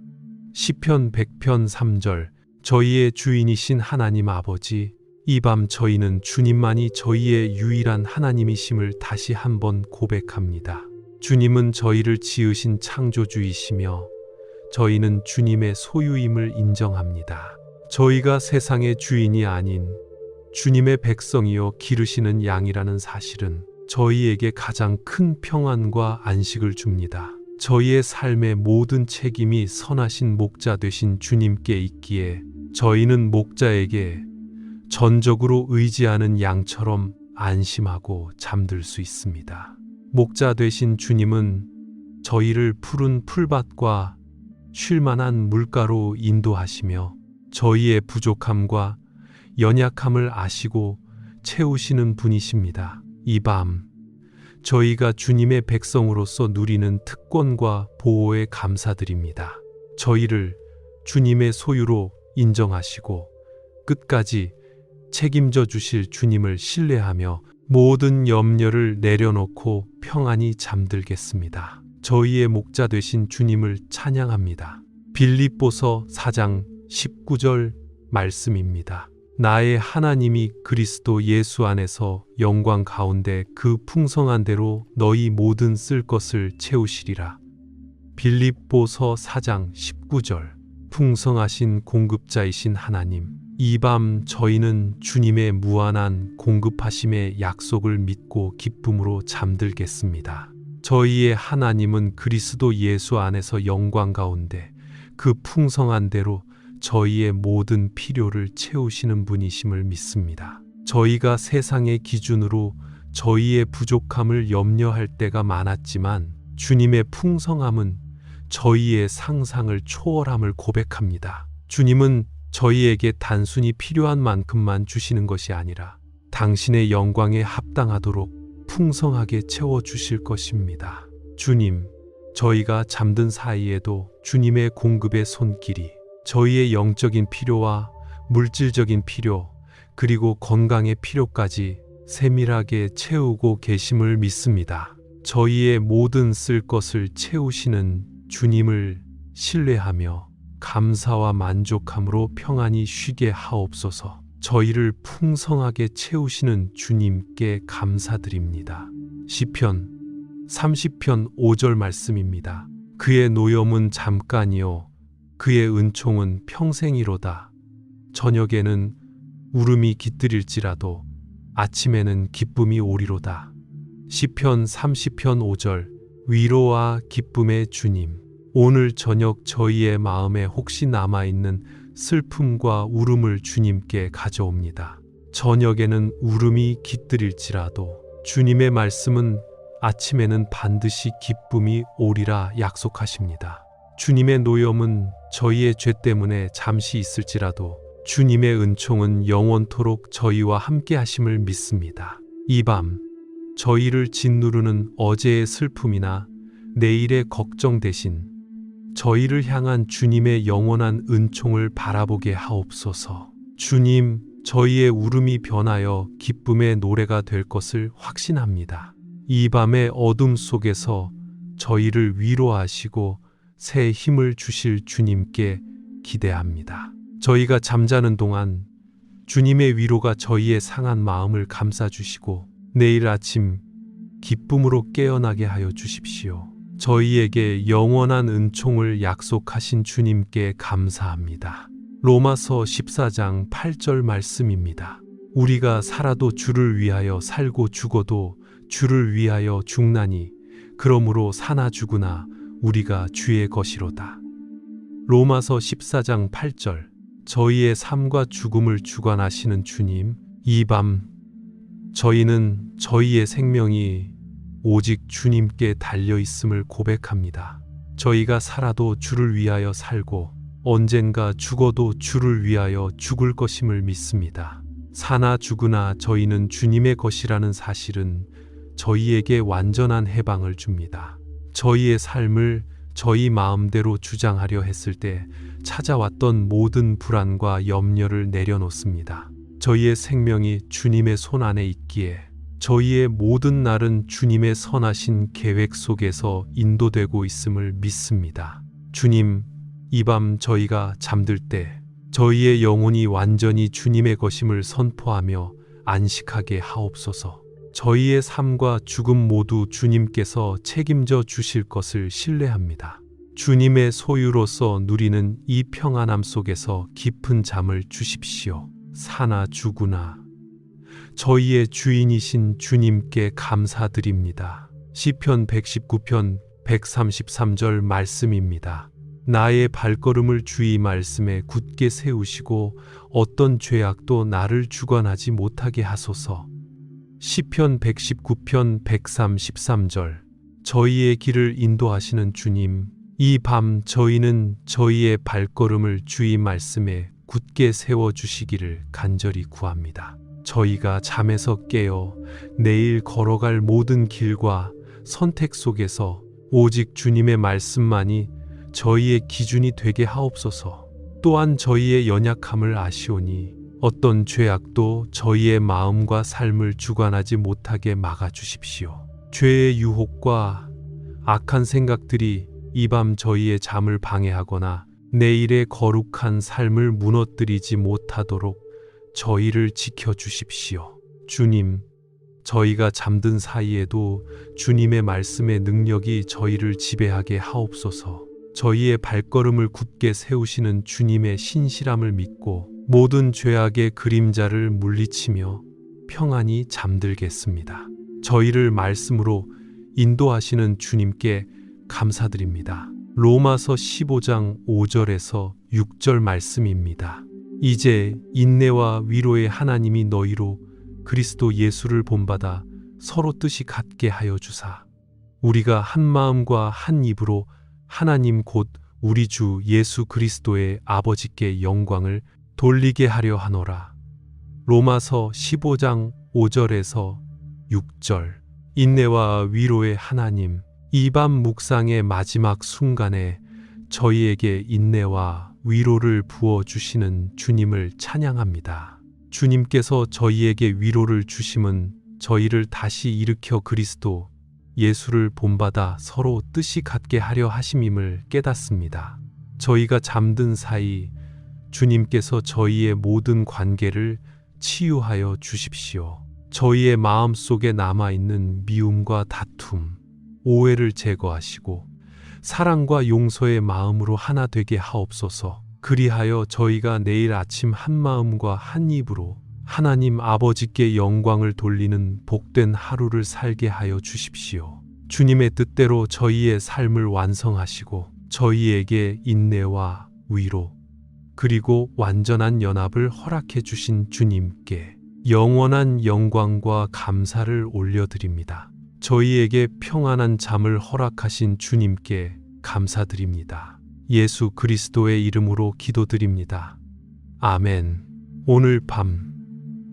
시편 100편 3절. 저희의 주인이신 하나님 아버지, 이 밤 저희는 주님만이 저희의 유일한 하나님이심을 다시 한번 고백합니다. 주님은 저희를 지으신 창조주이시며 저희는 주님의 소유임을 인정합니다. 저희가 세상의 주인이 아닌 주님의 백성이요 기르시는 양이라는 사실은 저희에게 가장 큰 평안과 안식을 줍니다. 저희의 삶의 모든 책임이 선하신 목자 되신 주님께 있기에 저희는 목자에게 전적으로 의지하는 양처럼 안심하고 잠들 수 있습니다. 목자 되신 주님은 저희를 푸른 풀밭과 쉴만한 물가로 인도하시며 저희의 부족함과 연약함을 아시고 채우시는 분이십니다. 이 밤 저희가 주님의 백성으로서 누리는 특권과 보호에 감사드립니다. 저희를 주님의 소유로 인정하시고 끝까지 책임져 주실 주님을 신뢰하며 모든 염려를 내려놓고 평안히 잠들겠습니다. 저희의 목자 되신 주님을 찬양합니다. 빌립보서 4장 19절 말씀입니다. 나의 하나님이 그리스도 예수 안에서 영광 가운데 그 풍성한 대로 너희 모든 쓸 것을 채우시리라. 빌립보서 4장 19절. 풍성하신 공급자이신 하나님, 이 밤 저희는 주님의 무한한 공급하심의 약속을 믿고 기쁨으로 잠들겠습니다. 저희의 하나님은 그리스도 예수 안에서 영광 가운데 그 풍성한 대로 저희의 모든 필요를 채우시는 분이심을 믿습니다. 저희가 세상의 기준으로 저희의 부족함을 염려할 때가 많았지만 주님의 풍성함은 저희의 상상을 초월함을 고백합니다. 주님은 저희에게 단순히 필요한 만큼만 주시는 것이 아니라 당신의 영광에 합당하도록 풍성하게 채워주실 것입니다. 주님, 저희가 잠든 사이에도 주님의 공급의 손길이 저희의 영적인 필요와 물질적인 필요, 그리고 건강의 필요까지 세밀하게 채우고 계심을 믿습니다. 저희의 모든 쓸 것을 채우시는 주님을 신뢰하며 감사와 만족함으로 평안히 쉬게 하옵소서. 저희를 풍성하게 채우시는 주님께 감사드립니다. 시편 30편 5절 말씀입니다. 그의 노염은 잠깐이요 그의 은총은 평생이로다. 저녁에는 울음이 깃들일지라도 아침에는 기쁨이 오리로다. 시편 30편 5절 위로와 기쁨의 주님, 오늘 저녁 저희의 마음에 혹시 남아있는 슬픔과 울음을 주님께 가져옵니다. 저녁에는 울음이 깃들일지라도 주님의 말씀은 아침에는 반드시 기쁨이 오리라 약속하십니다. 주님의 노염은 저희의 죄 때문에 잠시 있을지라도 주님의 은총은 영원토록 저희와 함께 하심을 믿습니다. 이 밤 저희를 짓누르는 어제의 슬픔이나 내일의 걱정 대신 저희를 향한 주님의 영원한 은총을 바라보게 하옵소서. 주님, 저희의 울음이 변하여 기쁨의 노래가 될 것을 확신합니다. 이 밤의 어둠 속에서 저희를 위로하시고 새 힘을 주실 주님께 기대합니다. 저희가 잠자는 동안 주님의 위로가 저희의 상한 마음을 감싸주시고 내일 아침 기쁨으로 깨어나게 하여 주십시오. 저희에게 영원한 은총을 약속하신 주님께 감사합니다. 로마서 14장 8절 말씀입니다. 우리가 살아도 주를 위하여 살고 죽어도 주를 위하여 죽나니 그러므로 사나 죽으나 우리가 주의 것이로다. 로마서 14장 8절 저희의 삶과 죽음을 주관하시는 주님, 이 밤 저희는 저희의 생명이 오직 주님께 달려있음을 고백합니다. 저희가 살아도 주를 위하여 살고 언젠가 죽어도 주를 위하여 죽을 것임을 믿습니다. 사나 죽으나 저희는 주님의 것이라는 사실은 저희에게 완전한 해방을 줍니다. 저희의 삶을 저희 마음대로 주장하려 했을 때 찾아왔던 모든 불안과 염려를 내려놓습니다. 저희의 생명이 주님의 손 안에 있기에 저희의 모든 날은 주님의 선하신 계획 속에서 인도되고 있음을 믿습니다. 주님, 이 밤 저희가 잠들 때 저희의 영혼이 완전히 주님의 것임을 선포하며 안식하게 하옵소서. 저희의 삶과 죽음 모두 주님께서 책임져 주실 것을 신뢰합니다. 주님의 소유로서 누리는 이 평안함 속에서 깊은 잠을 주십시오. 사나 죽으나 저희의 주인이신 주님께 감사드립니다. 시편 119편 133절 말씀입니다. 나의 발걸음을 주의 말씀에 굳게 세우시고 어떤 죄악도 나를 주관하지 못하게 하소서. 시편 119편 133절 저희의 길을 인도하시는 주님, 이 밤 저희는 저희의 발걸음을 주의 말씀에 굳게 세워주시기를 간절히 구합니다. 저희가 잠에서 깨어 내일 걸어갈 모든 길과 선택 속에서 오직 주님의 말씀만이 저희의 기준이 되게 하옵소서. 또한 저희의 연약함을 아시오니 어떤 죄악도 저희의 마음과 삶을 주관하지 못하게 막아주십시오. 죄의 유혹과 악한 생각들이 이 밤 저희의 잠을 방해하거나 내일의 거룩한 삶을 무너뜨리지 못하도록 저희를 지켜주십시오. 주님, 저희가 잠든 사이에도 주님의 말씀의 능력이 저희를 지배하게 하옵소서. 저희의 발걸음을 굳게 세우시는 주님의 신실함을 믿고 모든 죄악의 그림자를 물리치며 평안히 잠들겠습니다. 저희를 말씀으로 인도하시는 주님께 감사드립니다. 로마서 15장 5절에서 6절 말씀입니다. 이제 인내와 위로의 하나님이 너희로 그리스도 예수를 본받아 서로 뜻이 같게 하여 주사 우리가 한 마음과 한 입으로 하나님 곧 우리 주 예수 그리스도의 아버지께 영광을 돌리게 하려 하노라. 로마서 15장 5절에서 6절. 인내와 위로의 하나님, 이 밤 묵상의 마지막 순간에 저희에게 인내와 위로를 부어주시는 주님을 찬양합니다. 주님께서 저희에게 위로를 주심은 저희를 다시 일으켜 그리스도 예수를 본받아 서로 뜻이 같게 하려 하심임을 깨닫습니다. 저희가 잠든 사이 주님께서 저희의 모든 관계를 치유하여 주십시오. 저희의 마음 속에 남아있는 미움과 다툼, 오해를 제거하시고 사랑과 용서의 마음으로 하나 되게 하옵소서. 그리하여 저희가 내일 아침 한 마음과 한 입으로 하나님 아버지께 영광을 돌리는 복된 하루를 살게 하여 주십시오. 주님의 뜻대로 저희의 삶을 완성하시고 저희에게 인내와 위로 그리고 완전한 연합을 허락해 주신 주님께 영원한 영광과 감사를 올려드립니다. 저희에게 평안한 잠을 허락하신 주님께 감사드립니다. 예수 그리스도의 이름으로 기도드립니다. 아멘. 오늘 밤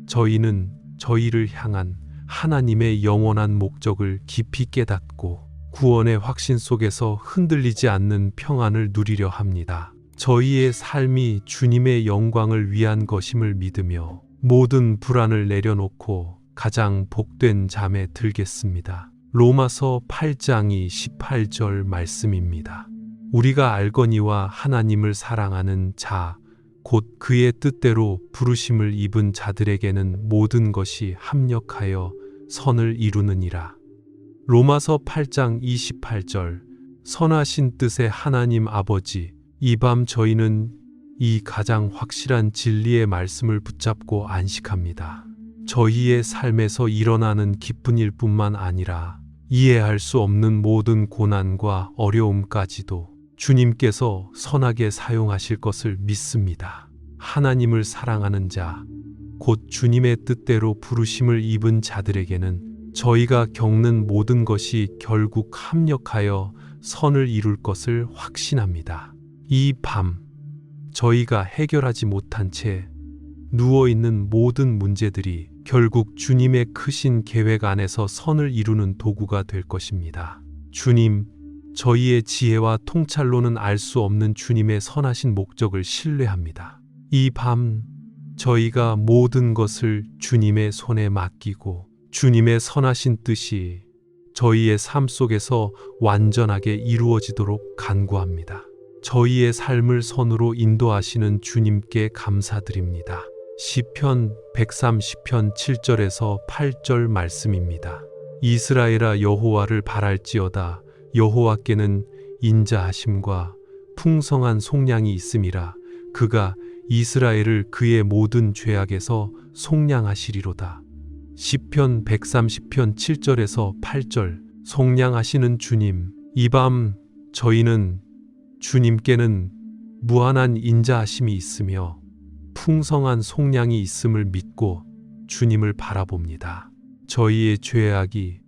저희는 저희를 향한 하나님의 영원한 목적을 깊이 깨닫고 구원의 확신 속에서 흔들리지 않는 평안을 누리려 합니다. 저희의 삶이 주님의 영광을 위한 것임을 믿으며 모든 불안을 내려놓고 가장 복된 잠에 들겠습니다. 로마서 8장이 18절 말씀입니다. 우리가 알거니와 하나님을 사랑하는 자, 곧 그의 뜻대로 부르심을 입은 자들에게는 모든 것이 합력하여 선을 이루느니라. 로마서 8장 28절. 선하신 뜻의 하나님 아버지, 이 밤 저희는 이 가장 확실한 진리의 말씀을 붙잡고 안식합니다. 저희의 삶에서 일어나는 기쁜 일뿐만 아니라 이해할 수 없는 모든 고난과 어려움까지도 주님께서 선하게 사용하실 것을 믿습니다. 하나님을 사랑하는 자, 곧 주님의 뜻대로 부르심을 입은 자들에게는 저희가 겪는 모든 것이 결국 합력하여 선을 이룰 것을 확신합니다. 이 밤 저희가 해결하지 못한 채 누워있는 모든 문제들이 결국 주님의 크신 계획 안에서 선을 이루는 도구가 될 것입니다. 주님, 저희의 지혜와 통찰로는 알 수 없는 주님의 선하신 목적을 신뢰합니다. 이 밤 저희가 모든 것을 주님의 손에 맡기고 주님의 선하신 뜻이 저희의 삶 속에서 완전하게 이루어지도록 간구합니다. 저희의 삶을 선으로 인도하시는 주님께 감사드립니다. 시편 130편 7절에서 8절 말씀입니다. 이스라엘아 여호와를 바랄지어다. 여호와께는 인자하심과 풍성한 속량이 있음이라. 그가 이스라엘을 그의 모든 죄악에서 속량하시리로다. 시편 130편 7절에서 8절. 속량하시는 주님, 이 밤 저희는 주님께는 무한한 인자하심이 있으며 풍성한 속량이 있음을 믿고 주님을 바라봅니다. 저희의 죄악이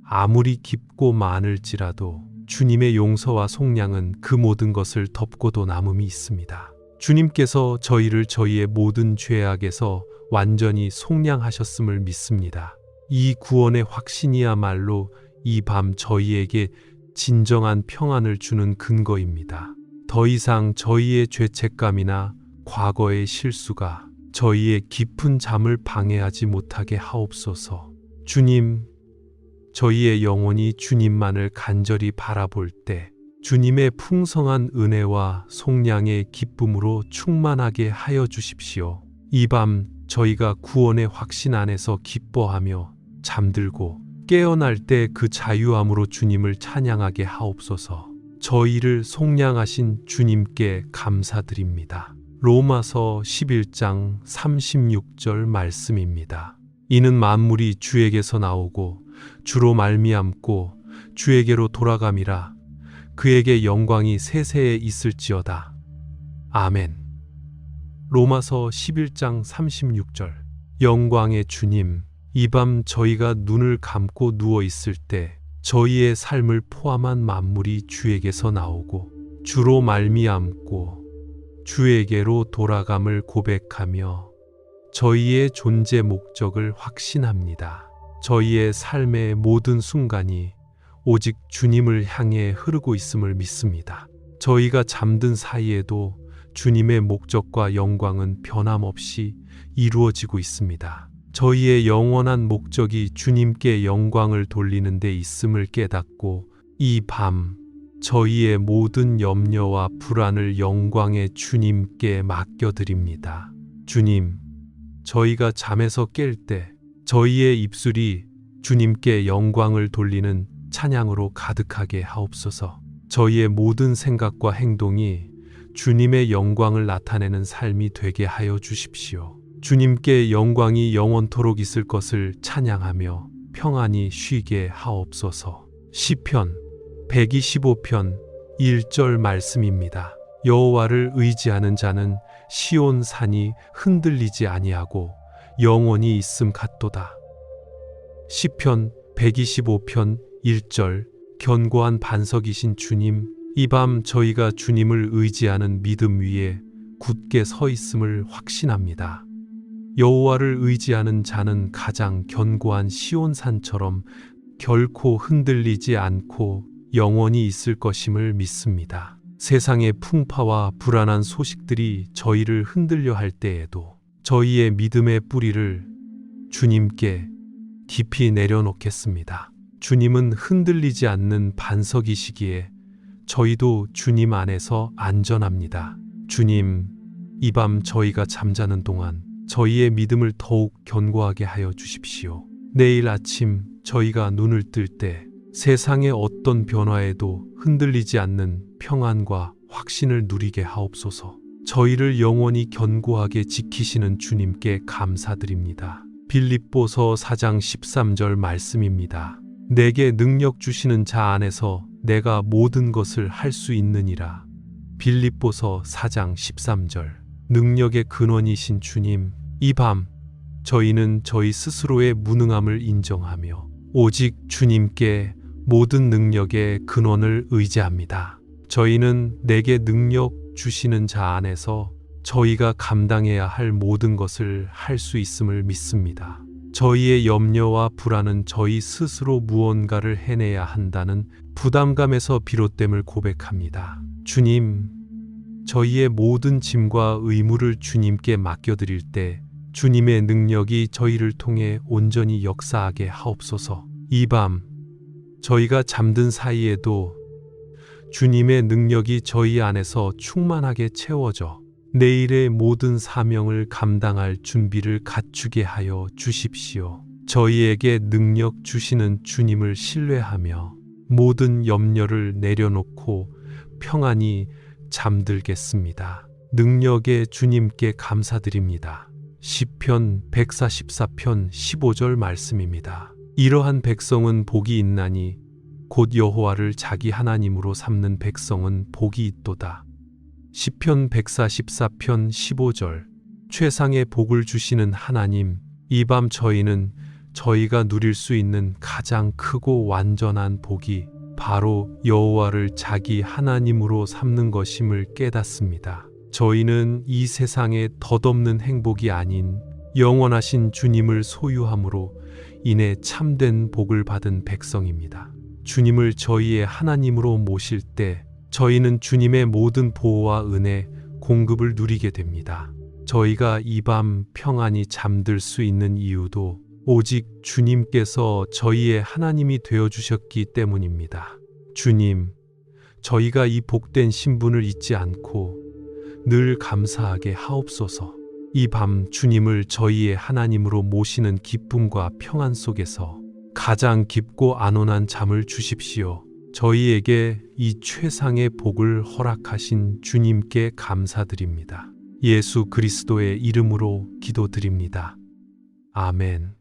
아무리 깊고 많을지라도 주님의 용서와 속량은 그 모든 것을 덮고도 남음이 있습니다. 주님께서 저희를 저희의 모든 죄악에서 완전히 속량하셨음을 믿습니다. 이 구원의 확신이야말로 이 밤 저희에게 진정한 평안을 주는 근거입니다. 더 이상 저희의 죄책감이나 과거의 실수가 저희의 깊은 잠을 방해하지 못하게 하옵소서. 주님, 저희의 영혼이 주님만을 간절히 바라볼 때 주님의 풍성한 은혜와 속량의 기쁨으로 충만하게 하여 주십시오. 이 밤 저희가 구원의 확신 안에서 기뻐하며 잠들고 깨어날 때 그 자유함으로 주님을 찬양하게 하옵소서. 저희를 속량하신 주님께 감사드립니다. 로마서 11장 36절 말씀입니다. 이는 만물이 주에게서 나오고 주로 말미암고 주에게로 돌아감이라. 그에게 영광이 세세에 있을지어다. 아멘. 로마서 11장 36절. 영광의 주님, 이 밤 저희가 눈을 감고 누워 있을 때 저희의 삶을 포함한 만물이 주에게서 나오고 주로 말미암고 주에게로 돌아감을 고백하며 저희의 존재 목적을 확신합니다. 저희의 삶의 모든 순간이 오직 주님을 향해 흐르고 있음을 믿습니다. 저희가 잠든 사이에도 주님의 목적과 영광은 변함없이 이루어지고 있습니다. 저희의 영원한 목적이 주님께 영광을 돌리는 데 있음을 깨닫고 이 밤 저희의 모든 염려와 불안을 영광의 주님께 맡겨드립니다. 주님, 저희가 잠에서 깰 때 저희의 입술이 주님께 영광을 돌리는 찬양으로 가득하게 하옵소서. 저희의 모든 생각과 행동이 주님의 영광을 나타내는 삶이 되게 하여 주십시오. 주님께 영광이 영원토록 있을 것을 찬양하며 평안히 쉬게 하옵소서. 시편 125편 1절 말씀입니다. 여호와를 의지하는 자는 시온 산이 흔들리지 아니하고 영원히 있음 같도다. 시편 125편 1절 견고한 반석이신 주님, 이 밤 저희가 주님을 의지하는 믿음 위에 굳게 서 있음을 확신합니다. 여호와를 의지하는 자는 가장 견고한 시온산처럼 결코 흔들리지 않고 영원히 있을 것임을 믿습니다. 세상의 풍파와 불안한 소식들이 저희를 흔들려 할 때에도 저희의 믿음의 뿌리를 주님께 깊이 내려놓겠습니다. 주님은 흔들리지 않는 반석이시기에 저희도 주님 안에서 안전합니다. 주님, 이 밤 저희가 잠자는 동안 저희의 믿음을 더욱 견고하게 하여 주십시오. 내일 아침 저희가 눈을 뜰 때 세상의 어떤 변화에도 흔들리지 않는 평안과 확신을 누리게 하옵소서. 저희를 영원히 견고하게 지키시는 주님께 감사드립니다. 빌립보서 4장 13절 말씀입니다. 내게 능력 주시는 자 안에서 내가 모든 것을 할 수 있느니라. 빌립보서 4장 13절. 능력의 근원이신 주님, 이 밤 저희는 저희 스스로의 무능함을 인정하며 오직 주님께 모든 능력의 근원을 의지합니다. 저희는 내게 능력 주시는 자 안에서 저희가 감당해야 할 모든 것을 할 수 있음을 믿습니다. 저희의 염려와 불안은 저희 스스로 무언가를 해내야 한다는 부담감에서 비롯됨을 고백합니다. 주님, 저희의 모든 짐과 의무를 주님께 맡겨드릴 때 주님의 능력이 저희를 통해 온전히 역사하게 하옵소서. 이 밤 저희가 잠든 사이에도 주님의 능력이 저희 안에서 충만하게 채워져 내일의 모든 사명을 감당할 준비를 갖추게 하여 주십시오. 저희에게 능력 주시는 주님을 신뢰하며 모든 염려를 내려놓고 평안히 잠들겠습니다. 능력의 주님께 감사드립니다. 시편 144편 15절 말씀입니다. 이러한 백성은 복이 있나니 곧 여호와를 자기 하나님으로 삼는 백성은 복이 있도다. 시편 144편 15절. 최상의 복을 주시는 하나님, 이 밤 저희는 저희가 누릴 수 있는 가장 크고 완전한 복이 바로 여호와를 자기 하나님으로 삼는 것임을 깨닫습니다. 저희는 이 세상에 덧없는 행복이 아닌 영원하신 주님을 소유함으로 인해 참된 복을 받은 백성입니다. 주님을 저희의 하나님으로 모실 때 저희는 주님의 모든 보호와 은혜, 공급을 누리게 됩니다. 저희가 이 밤 평안히 잠들 수 있는 이유도 오직 주님께서 저희의 하나님이 되어주셨기 때문입니다. 주님, 저희가 이 복된 신분을 잊지 않고 늘 감사하게 하옵소서. 이 밤 주님을 저희의 하나님으로 모시는 기쁨과 평안 속에서 가장 깊고 안온한 잠을 주십시오. 저희에게 이 최상의 복을 허락하신 주님께 감사드립니다. 예수 그리스도의 이름으로 기도드립니다. 아멘.